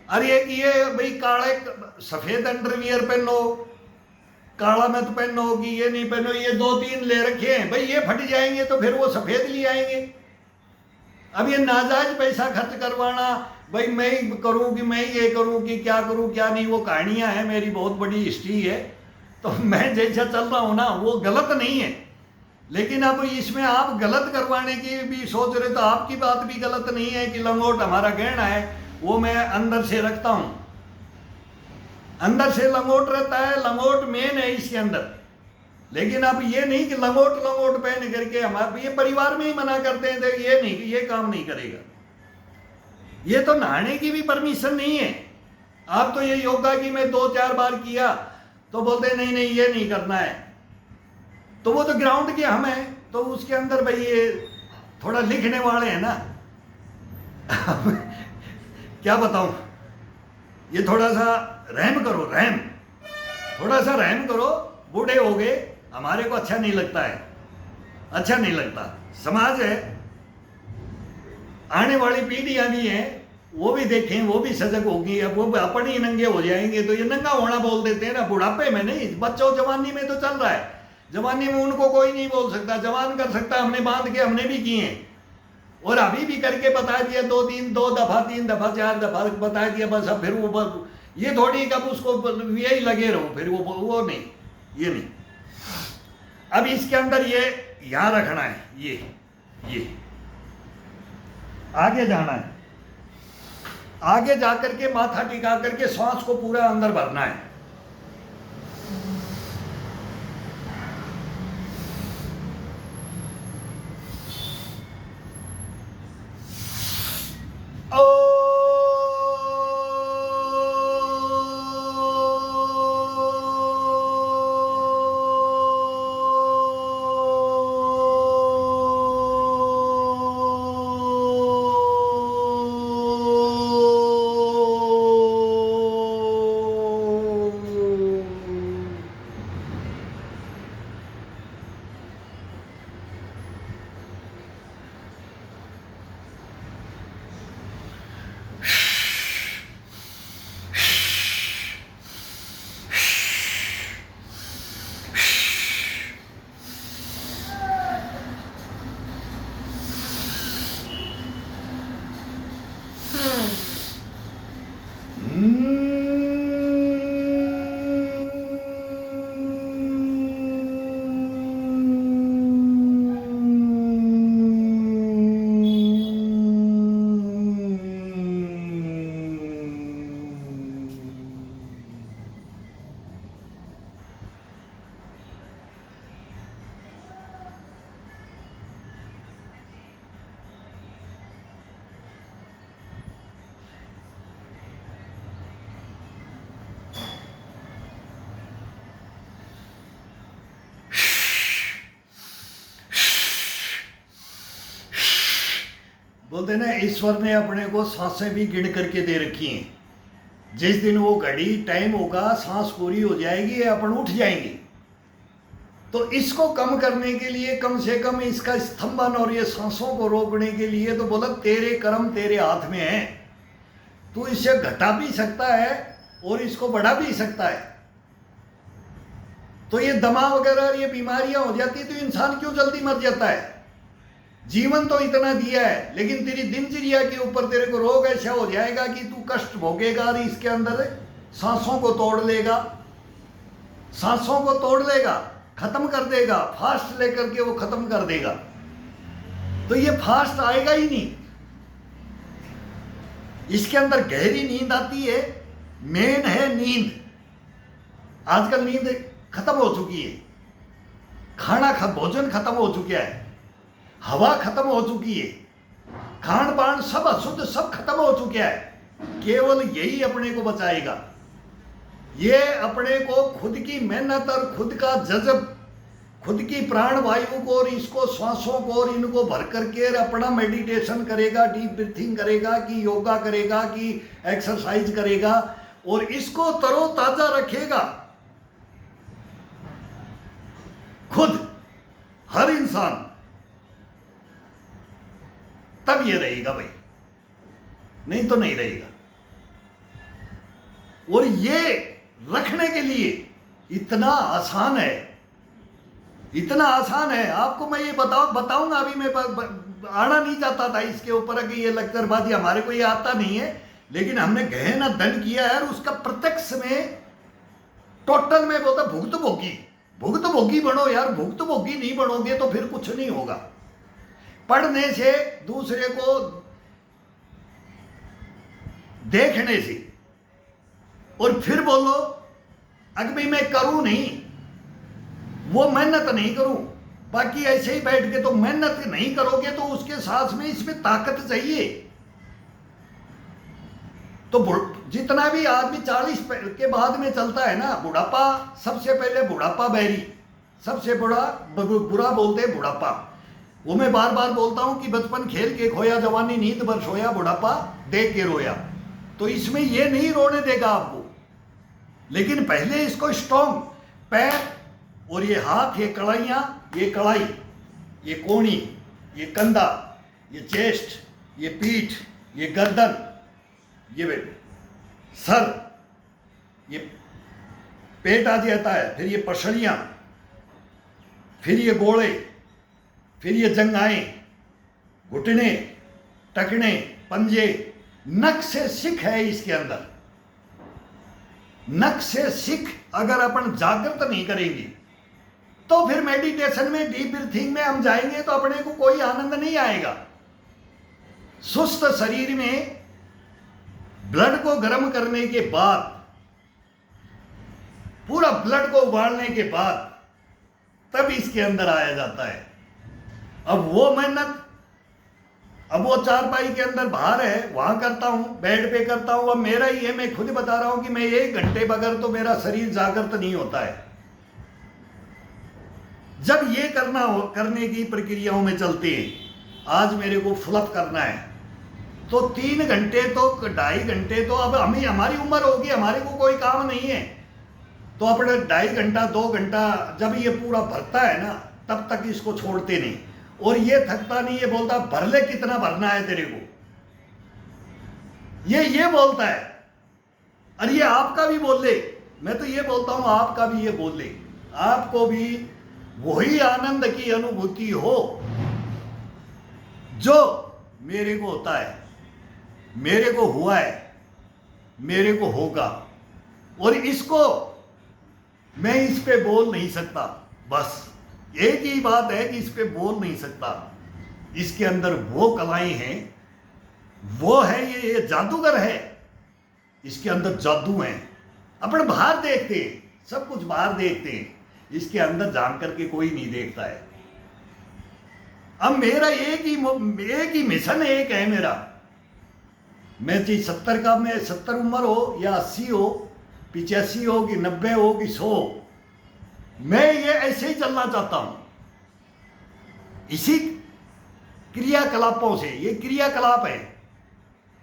अरे एक ये भाई काले सफेद अंडरवियर पहनो, काला मत पहनो कि ये नहीं पहनो, ये 2-3 ले रखे हैं भाई, ये फट जाएंगे तो फिर वो सफेद ले आएंगे। अब ये नाजायज पैसा खर्च करवाना, भाई मैं करूं कि मैं ये करूं कि क्या करूं क्या नहीं, वो कहानियां हैं, मेरी बहुत बड़ी हिस्ट्री है। तो मैं जैसा चल रहा हूं ना वो गलत नहीं है, लेकिन अब इसमें आप गलत करवाने की भी सोच रहे, तो आपकी बात भी गलत नहीं है कि लंगोट हमारा गहना है, वो मैं अंदर से रखता हूं, अंदर से लंगोट रहता है, लंगोट मेन है इसके अंदर। लेकिन अब ये नहीं कि लंगोट पहन करके हम ये परिवार में ही मना करते हैं, ये नहीं, ये काम नहीं करेगा। ये तो नहाने की भी परमिशन नहीं है। आप तो ये योगा की मैं 2-4 बार किया तो बोलते नहीं नहीं ये नहीं करना है, तो वो तो ग्राउंड के हम हैं, तो उसके अंदर भाई ये थोड़ा लिखने वाले हैं ना। क्या बताऊं, ये थोड़ा सा रहम करो, थोड़ा सा रहम करो। बूढ़े हो गए, हमारे को अच्छा नहीं लगता है, अच्छा नहीं लगता। समाज है, आने वाली पीढ़ियां भी हैं, वो भी देखें, वो भी सजग होगी। अब वो अपन ही नंगे हो जाएंगे तो ये नंगा होना बोल देते हैं ना, बुढ़ापे में नहीं, बच्चों जवानी में तो चल रहा है। जवानी में उनको कोई नहीं बोल सकता, जवान कर सकता, हमने बांध के हमने भी किए हैं, और अभी भी करके बता दिया 2 दफा 3 दफा 4 दफा बता दिया बस। अब फिर वो ये थोड़ी कब उसको यही लगे रहो, फिर वो नहीं, ये नहीं। अब इसके अंदर ये यहां रखना है, ये आगे जाना है, आगे जाकर के माथा टिका करके सांस को पूरा अंदर भरना है। बोलते ना ईश्वर ने अपने को सांसें भी गिन करके दे रखी हैं। जिस दिन वो घड़ी टाइम होगा, सांस पूरी हो जाएगी, अपन उठ जाएंगे। तो इसको कम करने के लिए कम से कम इसका स्तंभन और ये सांसों को रोकने के लिए तो बोला तेरे कर्म तेरे हाथ में है, तू इसे घटा भी सकता है और इसको बढ़ा भी सकता है। तो ये दमा वगैरह ये बीमारियां हो जाती तो इंसान क्यों जल्दी मर जाता है? जीवन तो इतना दिया है, लेकिन तेरी दिनचर्या के ऊपर तेरे को रोग ऐसा हो जाएगा कि तू कष्ट भोगेगा और इसके अंदर सांसों को तोड़ लेगा, सांसों को तोड़ लेगा, खत्म कर देगा, फास्ट लेकर के वो खत्म कर देगा। तो ये फास्ट आएगा ही नहीं। इसके अंदर गहरी नींद आती है, मेन है नींद। आजकल नींद खत्म हो चुकी है, भोजन खत्म हो चुका है, हवा खत्म हो चुकी है, खान पान सब अशुद्ध, सब खत्म हो चुका है। केवल यही अपने को बचाएगा। ये अपने को खुद की मेहनत और खुद का जज्ब, खुद की प्राण वायु को और इसको श्वासों को और इनको भर करके अपना मेडिटेशन करेगा, डीप ब्रीथिंग करेगा, कि योगा करेगा, कि एक्सरसाइज करेगा और इसको तरोताजा रखेगा। खुद हर इंसान, तब ये रहेगा भाई, नहीं तो नहीं रहेगा। और ये रखने के लिए इतना आसान है, इतना आसान है। आपको मैं ये बताऊंगा। अभी मैं आना नहीं चाहता था इसके ऊपर कि ये लेक्चरबाजी, हमारे को ये आता नहीं है, लेकिन हमने गहन अध्ययन किया है और उसका प्रत्यक्ष में टोटल में बोलता भुक्तभोगी बनो यार। भुक्तभोगी नहीं बनोगे तो फिर कुछ नहीं होगा। पढ़ने से, दूसरे को देखने से, और फिर बोलो अगर भाई मैं करूं नहीं, वो मेहनत नहीं करूं, बाकी ऐसे ही बैठ के तो मेहनत नहीं करोगे तो उसके साथ में इसमें ताकत चाहिए। तो जितना भी आदमी 40 के बाद में चलता है ना, बुढ़ापा, सबसे पहले बुढ़ापा बैरी, सबसे बुरा बोलते हैं बुढ़ापा। वो मैं बार बार बोलता हूं कि बचपन खेल के खोया, जवानी नींद भर सोया, बुढ़ापा देख के रोया। तो इसमें ये नहीं रोने देगा आपको, लेकिन पहले इसको स्ट्रॉन्ग पैर और ये हाथ, ये कड़ाइयाँ, ये कड़ाई, ये कोणी, ये कंधा, ये चेस्ट, ये पीठ, ये गर्दन, ये सर, ये पेट आ जाता है, फिर ये पसलियाँ, फिर ये गोड़े, फिर ये जंघाएं, घुटने, टखने, पंजे, नख से सिख है इसके अंदर। नख से सिख अगर अपन जागृत नहीं करेंगे तो फिर मेडिटेशन में, डीप ब्रीथिंग में हम जाएंगे तो अपने को कोई आनंद नहीं आएगा। सुस्त शरीर में ब्लड को गर्म करने के बाद, पूरा ब्लड को उबालने के बाद तब इसके अंदर आया जाता है। अब वो मेहनत, अब वो चारपाई के अंदर बाहर है, वहां करता हूं, बेड पे करता हूं। अब मेरा ही है, मैं खुद बता रहा हूं कि मैं 1 घंटे बगैर तो मेरा शरीर जागृत नहीं होता है। जब ये करने की प्रक्रियाओं में चलते हैं, आज मेरे को फुलअप करना है तो 3 घंटे तो 2.5 घंटे तो, अब हमारी उम्र होगी, हमारे को कोई काम नहीं है तो अपने 2.5 घंटा 2 घंटा जब ये पूरा भरता है ना, तब तक इसको छोड़ते नहीं। और ये थकता नहीं, ये बोलता भर ले, कितना भरना है तेरे को, ये बोलता है। और ये आपका भी बोल ले, मैं तो ये बोलता हूं आपका भी ये बोल ले, आपको भी वही आनंद की अनुभूति हो जो मेरे को होता है, मेरे को हुआ है, मेरे को होगा। और इसको मैं इस पे बोल नहीं सकता, बस एक ही बात है कि इस पे बोल नहीं सकता। इसके अंदर वो कलाएं हैं, वो है ये जादूगर है, इसके अंदर जादू है। अपन बाहर देखते हैं, सब कुछ बाहर देखते हैं, इसके अंदर जान करके कोई नहीं देखता है। अब मेरा एक ही मिशन एक है मेरा। मैं चाहे 70 का, मैं 70 उम्र हो या 80 हो, 85 हो कि 90 हो कि 100, मैं ये ऐसे ही चलना चाहता हूं, इसी क्रियाकलापों से। ये क्रियाकलाप है,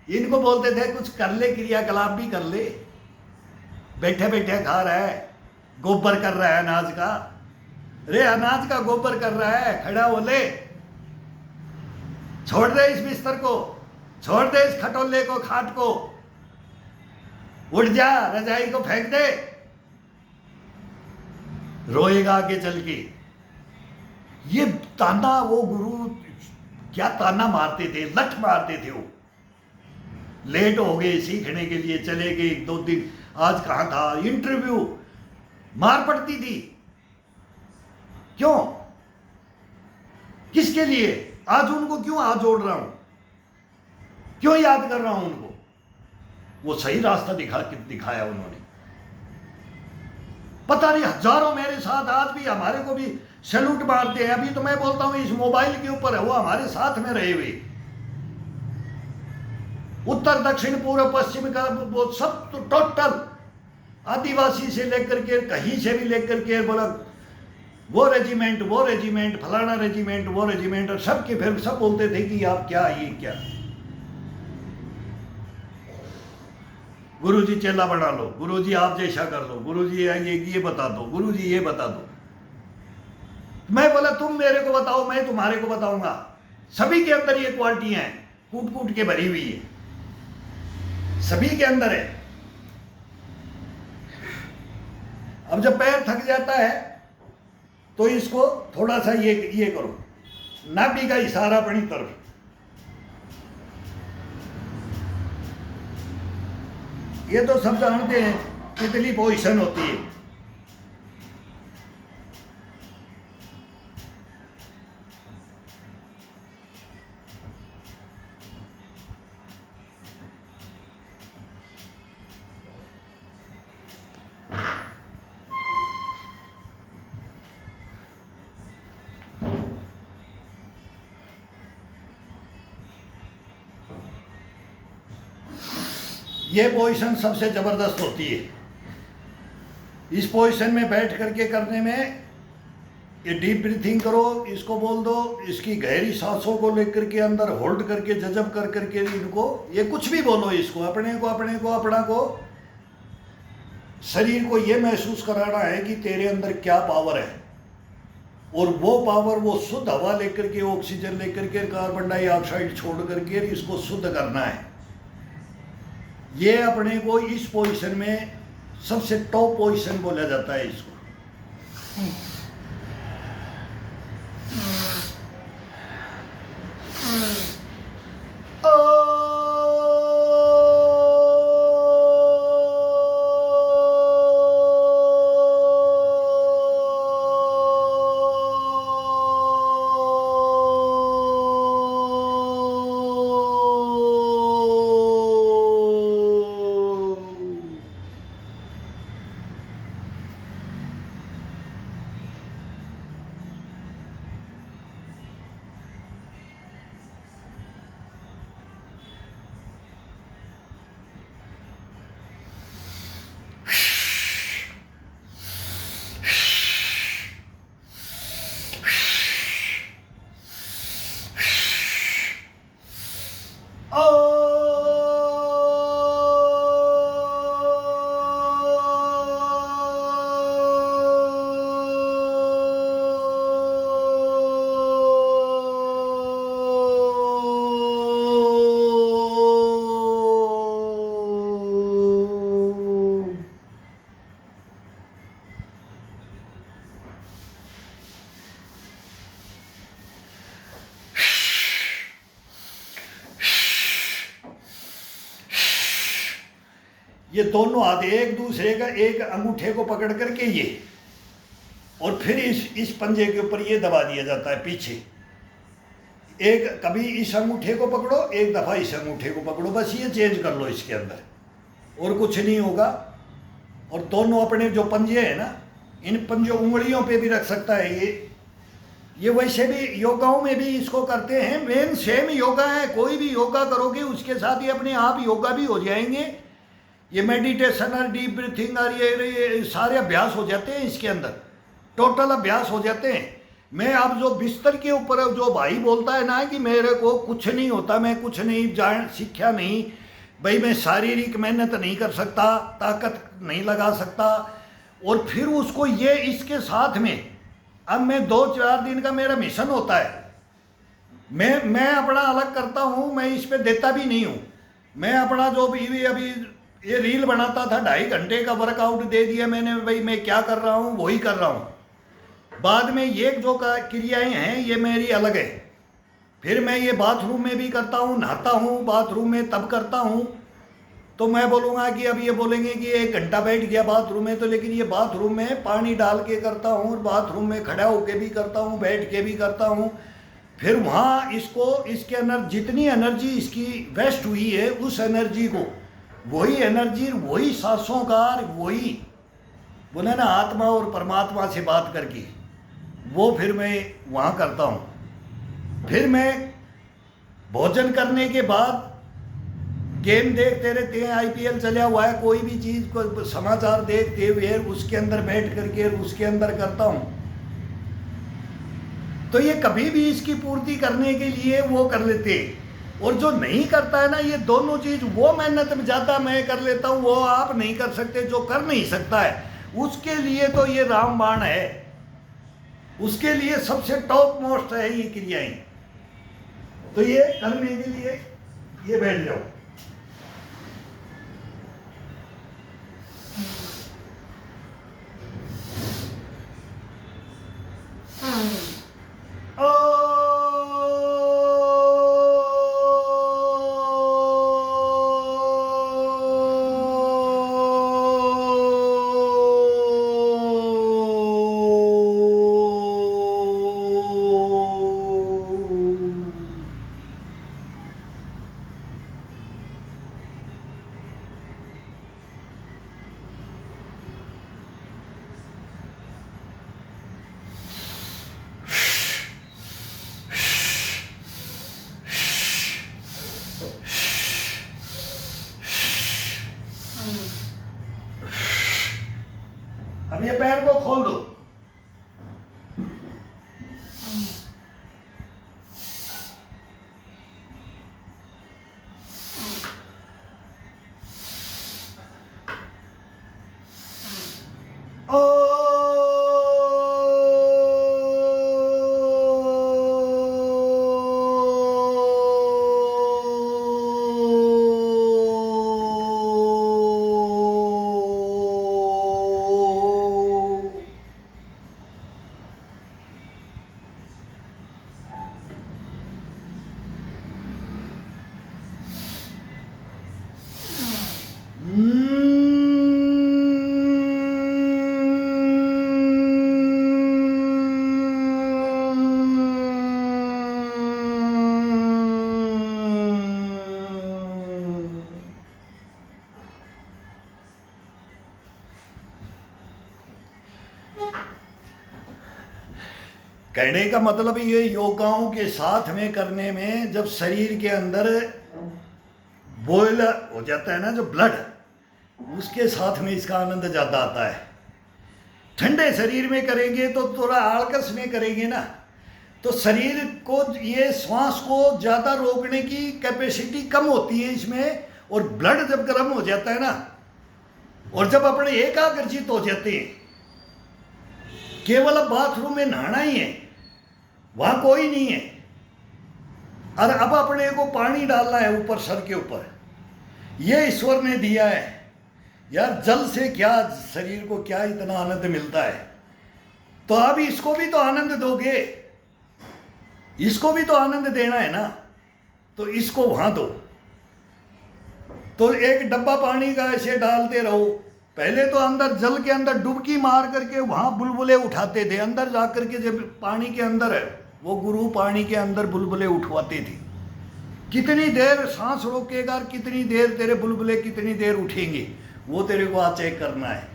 इनको बोलते थे कुछ कर ले, क्रियाकलाप भी कर ले। बैठे बैठे खा रहा है, गोबर कर रहा है अनाज का, रे अनाज का गोबर कर रहा है, खड़ा हो ले, छोड़ दे इस बिस्तर को, छोड़ दे इस खटोले को, खाट को, उठ जा, रजाई को फेंक दे। रोएगा आगे चल के। ये ताना वो गुरु क्या ताना मारते थे, लठ मारते थे। वो लेट हो गए सीखने के लिए, चले गए 2 दिन, आज कहाँ था इंटरव्यू, मार पड़ती थी। क्यों, किसके लिए? आज उनको क्यों हाथ जोड़ रहा हूं, क्यों याद कर रहा हूं उनको? वो सही रास्ता दिखाया उन्होंने। पता नहीं हजारों मेरे साथ आज भी हमारे को भी सैल्यूट मारते हैं। अभी तो मैं बोलता हूं इस मोबाइल के ऊपर है, वो हमारे साथ में रहे हुए, उत्तर दक्षिण पूर्व पश्चिम का वो सब तो टोटल आदिवासी से लेकर के कहीं से भी लेकर के बोला वो रेजिमेंट फलाना रेजिमेंट वो रेजिमेंट, और सबके फिर सब बोलते थे कि आप क्या, ये क्या, गुरुजी चेला बना लो, गुरुजी आप जैसा कर लो, गुरुजी ये बता दो, गुरुजी ये बता दो। मैं बोला तुम मेरे को बताओ, मैं तुम्हारे को बताऊंगा। सभी के अंदर ये क्वालिटियां हैं, कूट कूट के भरी हुई है, सभी के अंदर है। अब जब पैर थक जाता है तो इसको थोड़ा सा ये करो, नाभि का इशारा अपनी तरफ, ये तो सब जानते हैं कितनी पोजीशन होती है। ये पोजीशन सबसे जबरदस्त होती है। इस पोजीशन में बैठ करके करने में, ये डीप ब्रीथिंग करो, इसको बोल दो, इसकी गहरी सांसों को लेकर के अंदर होल्ड करके जजब कर करके इनको, ये कुछ भी बोलो इसको, अपने को शरीर को ये महसूस कराना है कि तेरे अंदर क्या पावर है, और वो पावर वो शुद्ध हवा लेकर के, ऑक्सीजन लेकर के, कार्बन डाइऑक्साइड छोड़ करके इसको शुद्ध करना है। ये अपने को इस पोजीशन में सबसे टॉप पोजीशन बोला जाता है इसको। ये दोनों हाथ एक दूसरे का, एक अंगूठे को पकड़ करके ये, और फिर इस पंजे के ऊपर ये दबा दिया जाता है पीछे। एक कभी इस अंगूठे को पकड़ो, एक दफा इस अंगूठे को पकड़ो, बस ये चेंज कर लो इसके अंदर, और कुछ नहीं होगा। और दोनों अपने जो पंजे हैं ना, इन पंजों उंगलियों पे भी रख सकता है ये वैसे भी योगाओं में भी इसको करते हैं। मेन सेम योगा है, कोई भी योगा करोगे उसके साथ ये अपने आप योगा भी हो जाएंगे। ये मेडिटेशन और डीप ब्रीथिंग और ये सारे अभ्यास हो जाते हैं इसके अंदर, टोटल अभ्यास हो जाते हैं। मैं अब जो बिस्तर के ऊपर जो भाई बोलता है ना कि मेरे को कुछ नहीं होता, मैं कुछ नहीं जान सीखा नहीं भाई, मैं शारीरिक मेहनत नहीं कर सकता, ताकत नहीं लगा सकता, और फिर उसको ये इसके साथ में अब मैं 2-4 दिन का मेरा मिशन होता है, मैं अपना अलग करता हूँ, मैं इस पे देता भी नहीं हूँ। मैं अपना जो भी अभी ये रील बनाता था 2.5 घंटे का वर्कआउट दे दिया मैंने, भाई मैं क्या कर रहा हूँ वही कर रहा हूँ। बाद में ये जो क्रियाएं हैं ये मेरी अलग है। फिर मैं ये बाथरूम में भी करता हूँ, नहाता हूँ बाथरूम में तब करता हूँ। तो मैं बोलूँगा कि अब ये बोलेंगे कि 1 घंटा बैठ गया बाथरूम में, तो लेकिन ये बाथरूम में पानी डाल के करता हूँ, और बाथरूम में खड़ा होके भी करता हूँ, बैठ के भी करता हूँ। फिर वहाँ इसके अंदर जितनी एनर्जी इसकी वेस्ट हुई है, उस एनर्जी को, वही एनर्जी, वही सांसों का, वही बोले ना आत्मा और परमात्मा से बात करके, वो फिर मैं वहाँ करता हूँ। फिर मैं भोजन करने के बाद गेम देखते रहते हैं, IPL चला हुआ है, कोई भी चीज़ को समाचार देखते हुए उसके अंदर बैठ करके उसके अंदर करता हूँ। तो ये कभी भी इसकी पूर्ति करने के लिए वो कर लेते हैं। और जो नहीं करता है ना, ये दोनों चीज़, वो मेहनत में ज़्यादा मैं कर लेता हूँ, वो आप नहीं कर सकते। जो कर नहीं सकता है उसके लिए तो ये रामबाण है, उसके लिए सबसे टॉप मोस्ट है ये क्रियाएं। तो ये करने के लिए ये बैठ जाओ। अब ये पैर को खोल दो। कहने का मतलब ये योगाओं के साथ में करने में जब शरीर के अंदर बॉयल हो जाता है ना, जो ब्लड, उसके साथ में इसका आनंद ज़्यादा आता है। ठंडे शरीर में करेंगे तो थोड़ा आलकस में करेंगे ना, तो शरीर को ये श्वास को ज़्यादा रोकने की कैपेसिटी कम होती है इसमें। और ब्लड जब गर्म हो जाता है ना, और जब अपने एकाग्रचित हो जाते हैं, केवल अब बाथरूम में नहाना ही है, वहाँ कोई नहीं है, और अब अपने को पानी डालना है ऊपर सर के ऊपर, ये ईश्वर ने दिया है। यार जल से क्या शरीर को क्या इतना आनंद मिलता है, तो अब इसको भी तो आनंद दोगे, इसको भी तो आनंद देना है ना, तो इसको वहाँ दो। तो एक डब्बा पानी का ऐसे डालते रहो। पहले तो अंदर जल के अंदर डुबकी मार करके वहाँ बुलबुले उठाते थे, अंदर जा करके जब पानी के अंदर है वो गुरु पानी के अंदर बुलबुले उठवाते थे। कितनी देर सांस रोकेगा, कितनी देर तेरे बुलबुले कितनी देर उठेंगे, वो तेरे को आज चेक करना है।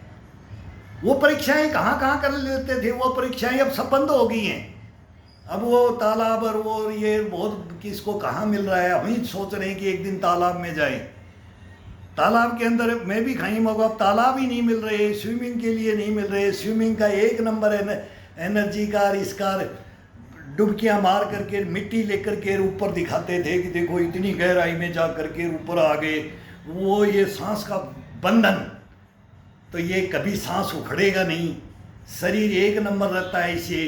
वो परीक्षाएं कहाँ कहाँ कर लेते थे, वो परीक्षाएं अब सब बंद हो गई हैं। अब वो तालाब और वो ये बहुत किसको कहाँ मिल रहा है, हम ही सोच रहे हैं कि एक दिन तालाब में जाए। तालाब के अंदर मैं भी कहीं मौका, अब तालाब ही नहीं मिल रहे, स्विमिंग के लिए नहीं मिल रहे। स्विमिंग का एक नंबर एनर्जी का, इसका डुबकियाँ मार करके मिट्टी लेकर के ऊपर दिखाते थे कि देखो इतनी गहराई में जा करके ऊपर आ गए। वो ये सांस का बंधन, तो ये कभी सांस उखड़ेगा नहीं, शरीर एक नंबर रहता है इसे।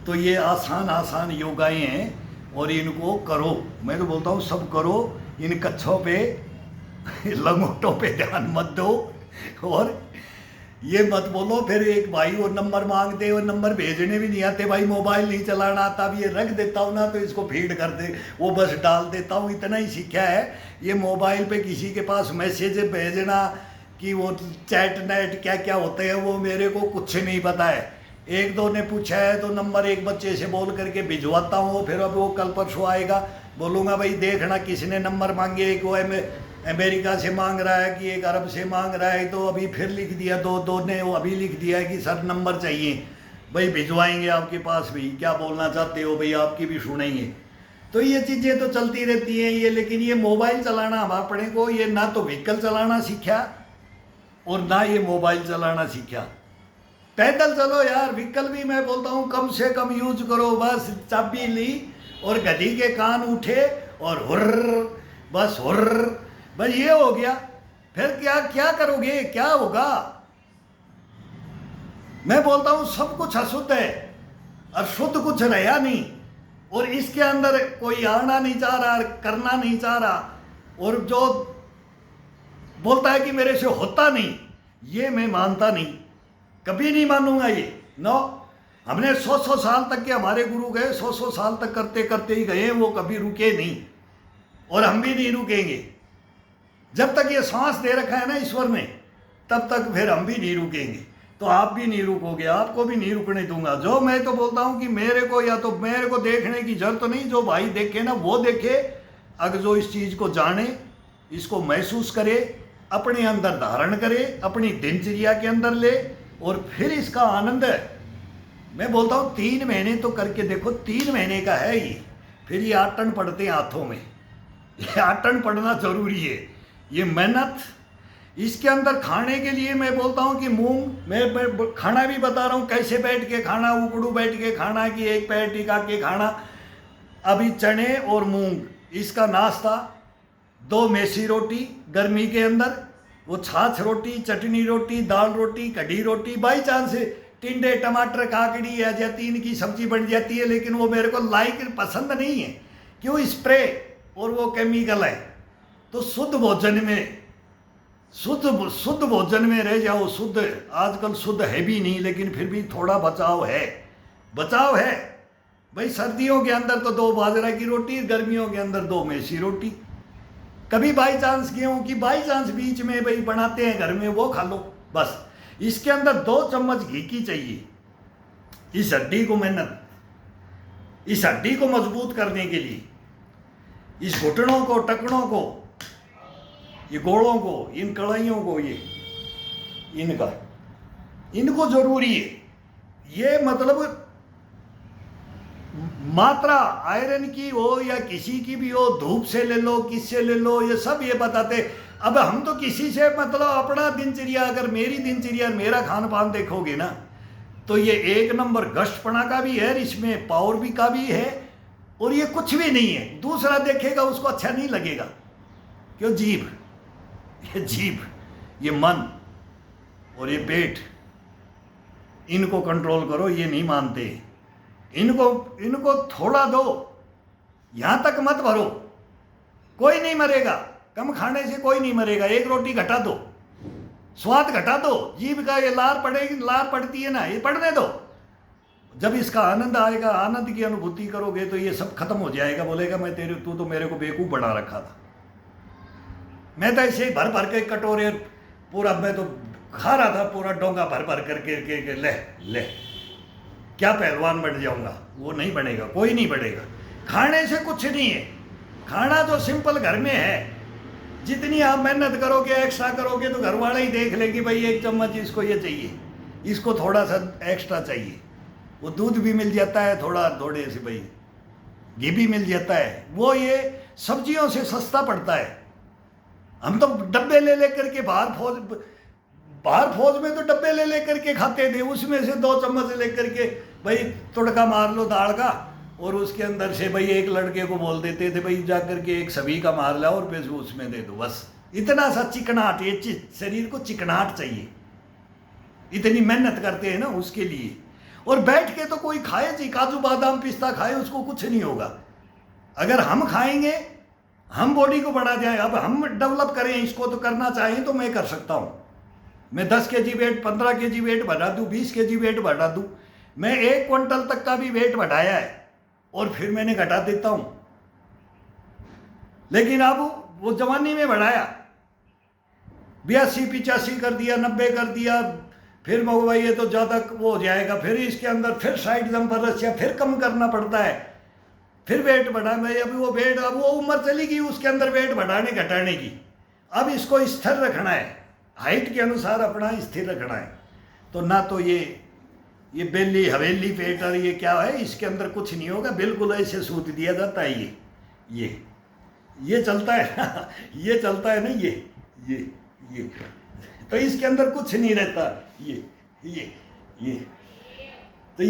तो ये आसान आसान योगाएं हैं और इनको करो। मैं तो बोलता हूँ सब करो, इन कच्छों पे लंगोटों पे ध्यान मत दो। और ये मत बोलो फिर एक भाई वो नंबर मांगते, वो नंबर भेजने भी नहीं आते, भाई मोबाइल नहीं चलाना आता, अब ये रख देता हूँ ना तो इसको फीड कर दे, वो बस डाल देता हूँ, इतना ही सीखा है। ये मोबाइल पे किसी के पास मैसेज भेजना कि वो चैट नेट क्या क्या होते हैं वो मेरे को कुछ नहीं पता है। एक दो ने पूछा है तो नंबर एक बच्चे से बोल करके भिजवाता हूँ, फिर अब वो कल परसों आएगा, बोलूँगा भाई देखना किसने नंबर मांगे, एक वो अमेरिका से मांग रहा है कि एक अरब से मांग रहा है, तो अभी फिर लिख दिया, दो ने वो अभी लिख दिया है कि सर नंबर चाहिए, भाई भिजवाएंगे आपके पास भी, क्या बोलना चाहते हो भाई, आपकी भी सुनेंगे। तो ये चीज़ें तो चलती रहती हैं ये, लेकिन ये मोबाइल चलाना हमारे अपने को, ये ना तो व्हीकल चलाना सीखा और ना ये मोबाइल चलाना सीखा। पैदल चलो यार, व्हीकल भी मैं बोलता हूँ कम से कम यूज करो, बस चाबी ली और गधी के कान उठे और हुर्र, बस हुर्र, बस ये हो गया। फिर क्या क्या करोगे, क्या होगा? मैं बोलता हूँ सब कुछ अशुद्ध है और शुद्ध कुछ रहा नहीं, और इसके अंदर कोई आना नहीं चाह रहा, करना नहीं चाह रहा, और जो बोलता है कि मेरे से होता नहीं, ये मैं मानता नहीं, कभी नहीं मानूंगा ये। नो, हमने 100 साल तक के हमारे गुरु गए, 100 साल तक करते करते ही गए, वो कभी रुके नहीं और हम भी नहीं रुकेंगे। जब तक ये सांस दे रखा है ना ईश्वर ने, तब तक फिर हम भी नहीं रुकेंगे, तो आप भी नहीं रुकोगे, आपको भी नहीं रुकने दूंगा। जो मैं तो बोलता हूँ कि मेरे को या तो मेरे को देखने की जरूरत नहीं, जो भाई देखे ना वो देखे, अगर जो इस चीज़ को जाने, इसको महसूस करे, अपने अंदर धारण करे, अपनी दिनचर्या के अंदर ले, और फिर इसका आनंद है। मैं बोलता हूँ 3 महीने तो करके देखो, 3 महीने का है ये, फिर ये आटन पड़ते हैं हाथों में, ये आटन पड़ना जरूरी है, ये मेहनत। इसके अंदर खाने के लिए मैं बोलता हूँ कि मूंग, मैं खाना भी बता रहा हूँ कैसे बैठ के खाना, उकड़ू बैठ के खाना कि एक पैर टिका के खाना। अभी चने और मूंग, इसका नाश्ता, 2 मेसी रोटी गर्मी के अंदर, वो छाछ रोटी, चटनी रोटी, दाल रोटी, कढ़ी रोटी, बाई चांस टिंडे टमाटर काकड़ी या जाती इनकी सब्जी बन जाती है, लेकिन वो मेरे को लाइक पसंद नहीं है, क्यों, स्प्रे और वो केमिकल है। तो शुद्ध भोजन में, शुद्ध भोजन में रह जाओ। शुद्ध आजकल शुद्ध है भी नहीं, लेकिन फिर भी थोड़ा बचाव है, बचाव है भाई। सर्दियों के अंदर तो 2 बाजरा की रोटी, गर्मियों के अंदर 2 मेसी रोटी, कभी बाई चांस गेहूं की बाई चांस बीच में भाई बनाते हैं घर में, वो खा लो बस। इसके अंदर 2 चम्मच घी की चाहिए, इस हड्डी को मेहनत, इस हड्डी को मजबूत करने के लिए, इस घुटनों को, टकनों को, ये गोड़ों को, इन कड़ाइयों को, ये इनको जरूरी है। ये मतलब मात्रा आयरन की हो या किसी की भी हो, धूप से ले लो, किससे ले लो, ये सब ये बताते। अब हम तो किसी से मतलब अपना दिनचर्या, अगर मेरी दिनचर्या मेरा खान पान देखोगे ना, तो ये 1 नंबर गश्तपना का भी है, इसमें पावर भी का भी है, और ये कुछ भी नहीं है। दूसरा देखेगा उसको अच्छा नहीं लगेगा, क्यों, जीभ, ये जीभ, ये मन और ये पेट, इनको कंट्रोल करो। ये नहीं मानते, इनको थोड़ा दो, यहां तक मत भरो, कोई नहीं मरेगा, कम खाने से कोई नहीं मरेगा। 1 रोटी घटा दो, स्वाद घटा दो, जीभ का ये लार पड़ेगी, लार पड़ती है ना, ये पड़ने दो। जब इसका आनंद आएगा, आनंद की अनुभूति करोगे, तो ये सब खत्म हो जाएगा। बोलेगा मैं तू तो मेरे को बेवकूफ बना रखा था, मैं तो ऐसे ही भर भर के कटोरे पूरा, मैं तो खा रहा था पूरा डोंगा भर भर करके, ले क्या पहलवान बन जाऊंगा। वो नहीं बनेगा, कोई नहीं बनेगा। खाने से कुछ नहीं है, खाना जो सिंपल घर में है, जितनी आप मेहनत करोगे, एक्स्ट्रा करोगे, तो घर वाले ही देख लेंगे भाई 1 चम्मच इसको ये चाहिए, इसको थोड़ा सा एक्स्ट्रा चाहिए। वो दूध भी मिल जाता है थोड़े से भाई, घी भी मिल जाता है, वो ये सब्जियों से सस्ता पड़ता है। हम तो डब्बे ले लेकर के बाहर फौज में तो डब्बे ले लेकर के खाते थे, उसमें से 2 चम्मच लेकर के भाई तुड़का मार लो दाल का, और उसके अंदर से भाई एक लड़के को बोल देते थे भाई जा करके एक सभी का मार लाओ और पैसे उसमें दे दो, बस। इतना सा चिकनाहट, ये शरीर को चिकनाहट चाहिए, इतनी मेहनत करते हैं ना उसके लिए। और बैठ के तो कोई खाए जी, काजू बादाम पिस्ता खाए, उसको कुछ नहीं होगा। अगर हम खाएंगे, हम बॉडी को बढ़ा जाए, अब हम डेवलप करें इसको, तो करना चाहें तो मैं कर सकता हूँ, मैं 10 kg वेट, 15 kg वेट बढ़ा दूँ, 20 kg वेट बढ़ा दूँ, मैं 1 क्विंटल तक का भी वेट बढ़ाया है और फिर मैंने घटा देता हूँ। लेकिन अब वो जवानी में बढ़ाया, 82-85 कर दिया, 90 कर दिया, फिर भाई ये तो ज़्यादा वो हो जाएगा, फिर इसके अंदर फिर साइड जंपर या फिर कम करना पड़ता है, फिर वेट बढ़ा। मैं अभी वो वेट, अब वो उम्र चली गई उसके अंदर वेट बढ़ाने घटाने की, अब इसको स्थिर रखना है, हाइट के अनुसार अपना स्थिर रखना है। तो ना तो ये बेली हवेली पेट और ये क्या है, इसके अंदर कुछ नहीं होगा, बिल्कुल ऐसे सूत दिया जाता है। ये चलता है ना, ये चलता है ना, ये तो इसके अंदर कुछ नहीं रहता। ये तो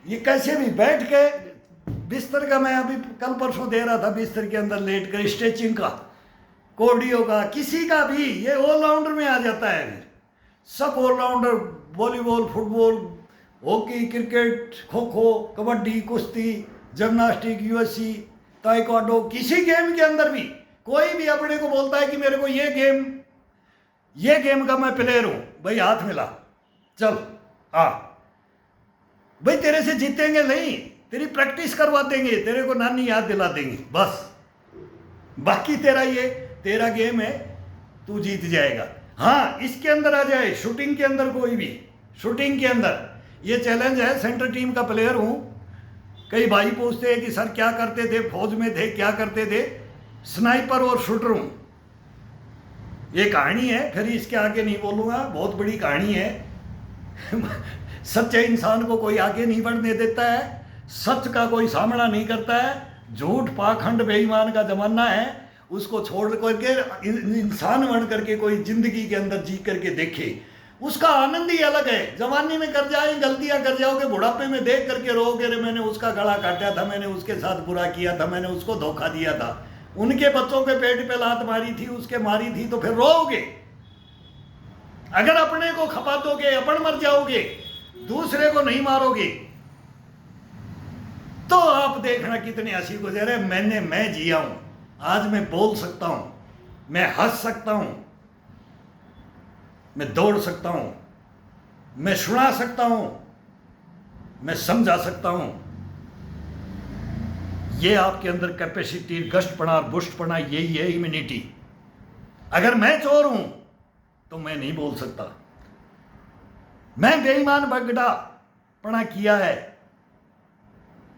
ये कैसे भी बैठ के बिस्तर का, मैं अभी कल परसों दे रहा था, बिस्तर के अंदर लेट कर स्ट्रेचिंग का, कार्डियो का, किसी का भी, ये ऑलराउंडर में आ जाता है। फिर सब allrounder, volleyball, football, hockey, cricket, kho kho, kabaddi, कुश्ती, जिम्नास्टिक, यूएससी, ताइक्वांडो, किसी गेम के अंदर भी कोई भी अपने को बोलता है कि मेरे को ये गेम का मैं प्लेयर हूं, भाई हाथ मिला, चल हाँ भाई, तेरे से जीतेंगे नहीं, तेरी प्रैक्टिस करवा देंगे, तेरे को नानी याद दिला देंगे, बस बाकी तेरा गेम है, तू जीत जाएगा। हाँ, इसके अंदर आ जाए, शूटिंग के अंदर, कोई भी शूटिंग के अंदर ये चैलेंज है, सेंट्रल टीम का प्लेयर हूं। कई भाई पूछते हैं कि सर क्या करते थे, फौज में थे, क्या करते थे? स्नाइपर और शूटर हूं। ये कहानी है, फिर इसके आगे नहीं बोलूंगा, बहुत बड़ी कहानी है। सच्चे इंसान को कोई आगे नहीं बढ़ने देता है, सच का कोई सामना नहीं करता है, झूठ पाखंड बेईमान का जमाना है, उसको छोड़ करके इंसान बन करके कोई जिंदगी के अंदर जी करके देखे, उसका आनंद ही अलग है। जवानी में कर जाए, गलतियां कर जाओगे, बुढ़ापे में देख करके रोगे, रे मैंने उसका गला काटा था, मैंने उसके साथ बुरा किया था, मैंने उसको धोखा दिया था, उनके बच्चों के पेट पे लात मारी थी, उसके मारी थी, तो फिर रोओगे। अगर अपने को खपा दोगे, अपन मर जाओगे, दूसरे को नहीं मारोगे, तो आप देखना कितनी हंसी गुजरे। मैं जिया हूं, आज मैं बोल सकता हूं, मैं हंस सकता हूं, मैं दौड़ सकता हूं, मैं सुना सकता हूं, मैं समझा सकता हूं। ये आपके अंदर कैपेसिटी, गश्तपना और बुष्टपना, यही है इम्यूनिटी। अगर मैं चोर हूं तो मैं नहीं बोल सकता, मैं बेईमान बगड़ा पना किया है,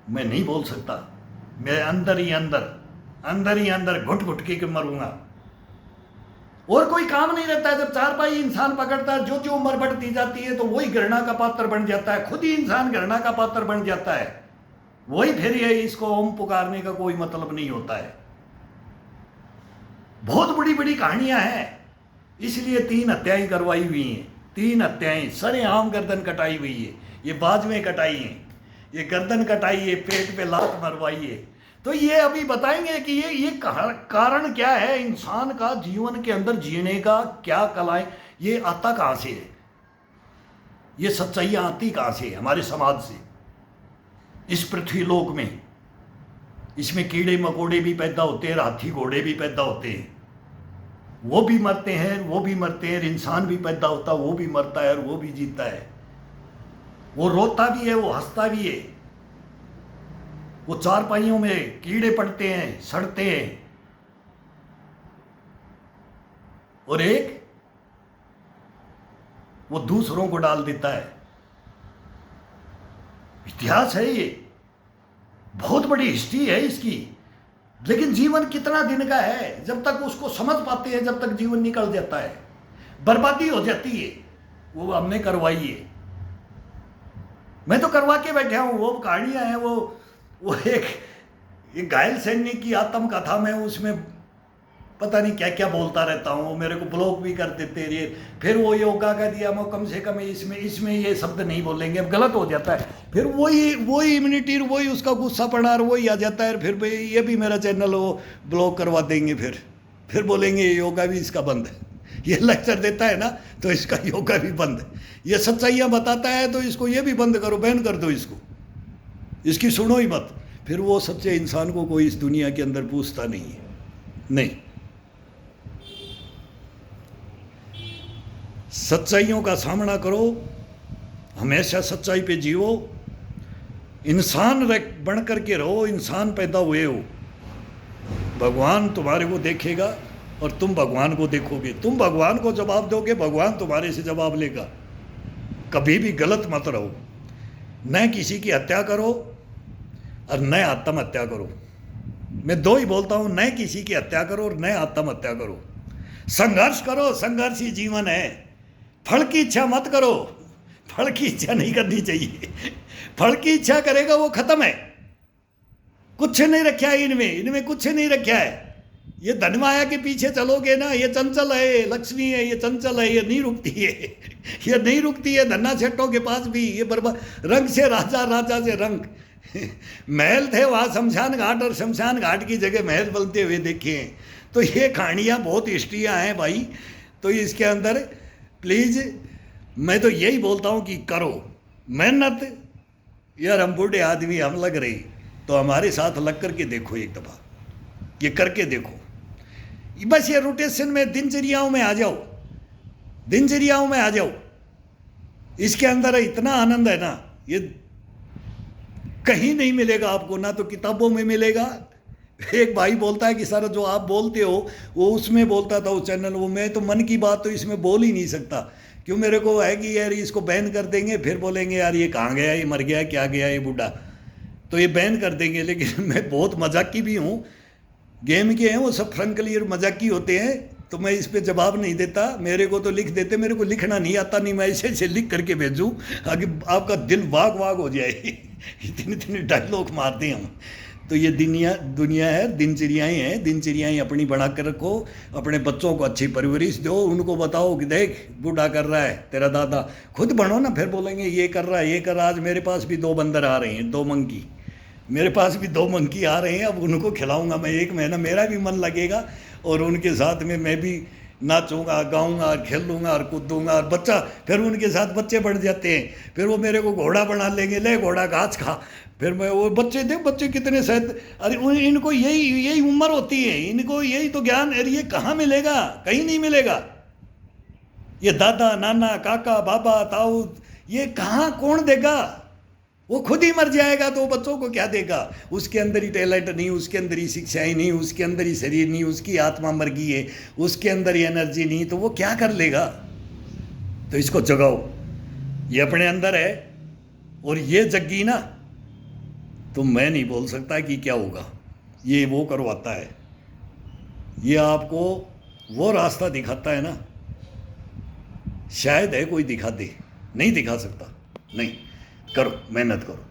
मैं नहीं बोल सकता, मैं अंदर ही अंदर घुट घुट के मरूंगा। और कोई काम नहीं रहता है। जब चारपाई इंसान पकड़ता है, जो उम्र बढ़ती जाती है, तो वही घृणा का पात्र बन जाता है, खुद ही इंसान घृणा का पात्र बन जाता है। वही फिर ये, इसको ओम पुकारने का कोई मतलब नहीं होता है। बहुत बड़ी बड़ी कहानियां हैं, इसलिए 3 हत्याएं करवाई हुई हैं, 3 हत्याएं, सरेआम गर्दन कटाई हुई है, ये बाद में कटाई है, ये गर्दन कटाई है, पेट पे लात मरवाई है। तो ये अभी बताएंगे कि ये कारण क्या है, इंसान का जीवन के अंदर जीने का क्या कलाएं, ये आता कहां से है, ये सच्चाइयां आती कहां से है? हमारे समाज से, इस पृथ्वी लोक में। इसमें कीड़े मकोड़े भी पैदा होते हैं, हाथी घोड़े भी पैदा होते हैं, वो भी मरते हैं, वो भी मरते हैं, इंसान भी पैदा होता है, वो भी मरता है और वो भी जीता है, वो रोता भी है, वो हंसता भी है, वो चारपाइयों में कीड़े पड़ते हैं, सड़ते हैं, और एक वो दूसरों को डाल देता है। इतिहास है ये, बहुत बड़ी हिस्ट्री है इसकी। लेकिन जीवन कितना दिन का है, जब तक उसको समझ पाते हैं, जब तक जीवन निकल जाता है, बर्बादी हो जाती है। वो हमने करवाई है, मैं तो करवा के बैठा हूं। वो कहानियां हैं, वो एक घायल सैनिक की आत्मकथा में, उसमें पता नहीं क्या क्या बोलता रहता हूँ, मेरे को ब्लॉक भी कर देते रहे। फिर वो योगा का दिया, मैं कम से कम इसमें ये शब्द नहीं बोलेंगे, अब गलत हो जाता है। फिर वही इम्यूनिटी, वही उसका गुस्सा पड़ा, वही आ जाता है। फिर ये भी मेरा चैनल वो ब्लॉक करवा देंगे, फिर बोलेंगे योगा भी इसका बंद है। ये लेक्चर देता है ना, तो इसका योगा भी बंद है। ये सच्चाइयाँ बताता है, तो इसको ये भी बंद करो, बैन कर दो इसको, इसकी सुनो ही मत। फिर वो सच्चे इंसान को कोई इस दुनिया के अंदर पूछता नहीं है। नहीं, सच्चाइयों का सामना करो, हमेशा सच्चाई पे जियो, इंसान बन करके रहो, इंसान पैदा हुए हो। भगवान तुम्हारे को देखेगा और तुम भगवान को देखोगे। तुम भगवान को जवाब दोगे, भगवान तुम्हारे से जवाब लेगा। कभी भी गलत मत रहो, न किसी की हत्या करो और न आत्महत्या करो। मैं दो ही बोलता हूं, न किसी की हत्या करो और न आत्महत्या करो। संघर्ष करो, संघर्ष ही जीवन है। फल की इच्छा मत करो, फल की इच्छा नहीं करनी चाहिए। फल की इच्छा करेगा वो खत्म है, कुछ नहीं रखा है इनमें कुछ नहीं रखा है। ये धन माया के पीछे चलोगे ना, ये चंचल है, लक्ष्मी है, ये चंचल है, ये नहीं रुकती है, ये नहीं रुकती है। धन्ना सेठों के पास भी ये बर्बाद, रंग से राजा, राजा से रंग। महल थे वहाँ शमशान घाट, और शमशान घाट की जगह महल बनते हुए देखे हैं। तो ये कहानियाँ बहुत हिस्ट्रियाँ हैं भाई। तो इसके अंदर प्लीज़ मैं तो यही बोलता हूँ कि करो मेहनत। यार हम बूढ़े आदमी, हम लग रहे, तो हमारे साथ लग करके देखो, एक दफ़ा ये करके देखो। बस ये रोटेशन में दिनचर्याओं में आ जाओ, दिनचर्याओं में आ जाओ। इसके अंदर इतना आनंद है ना, ये कहीं नहीं मिलेगा आपको, ना तो किताबों में मिलेगा। एक भाई बोलता है कि सर जो आप बोलते हो वो उसमें बोलता था, वो चैनल, वो मैं तो मन की बात तो इसमें बोल ही नहीं सकता। क्यों, मेरे को है कि यार इसको बैन कर देंगे, फिर बोलेंगे यार ये कहाँ गया, ये मर गया, क्या गया ये बूढ़ा, तो ये बैन कर देंगे। लेकिन मैं बहुत मजाकी भी हूँ, गेम के हैं वो सब फ्रंकली और मजाकी होते हैं, तो मैं इस पे जवाब नहीं देता। मेरे को तो लिख देते, मेरे को लिखना नहीं आता, नहीं मैं ऐसे लिख करके भेजूँ आगे आपका दिल वाग वाग हो जाए। इतने इतने डायलॉग मारते हैं हम। तो ये दुनिया है, दिनचर्याएँ हैं, दिनचर्याएँ अपनी बना कर रखो। अपने बच्चों को अच्छी परवरिश दो, उनको बताओ कि देख बूढ़ा कर रहा है तेरा दादा, खुद बनो ना, फिर बोलेंगे ये कर रहा है, ये कर रहा है। आज मेरे पास भी 2 बंदर आ रहे हैं, 2 मंकी, मेरे पास भी 2 मंकी आ रहे हैं। अब उनको खिलाऊंगा मैं 1 महीना, मेरा भी मन लगेगा और उनके साथ में मैं भी नाचूंगा, गाऊंगा और खेलूंगा और कूदूंगा। और बच्चा, फिर उनके साथ बच्चे बढ़ जाते हैं, फिर वो मेरे को घोड़ा बना लेंगे, ले घोड़ा घास खा। फिर मैं वो बच्चे देख, बच्चे कितने शायद, अरे इनको यही उम्र होती है, इनको यही तो ज्ञान। अरे ये कहाँ मिलेगा, कहीं नहीं मिलेगा। ये दादा नाना काका बाबा ताऊ, ये कहाँ, कौन देगा? वो खुद ही मर जाएगा तो बच्चों को क्या देगा? उसके अंदर ही टैलेंट नहीं, उसके अंदर ही शिक्षाएं नहीं, उसके अंदर ही शरीर नहीं, उसकी आत्मा मर गई है, उसके अंदर ही एनर्जी नहीं, तो वो क्या कर लेगा? तो इसको जगाओ, ये अपने अंदर है और ये जगी ना, तो मैं नहीं बोल सकता कि क्या होगा। ये वो करवाता है, ये आपको वो रास्ता दिखाता है ना, शायद है कोई दिखा दे, नहीं दिखा सकता। नहीं, करो, मेहनत करो।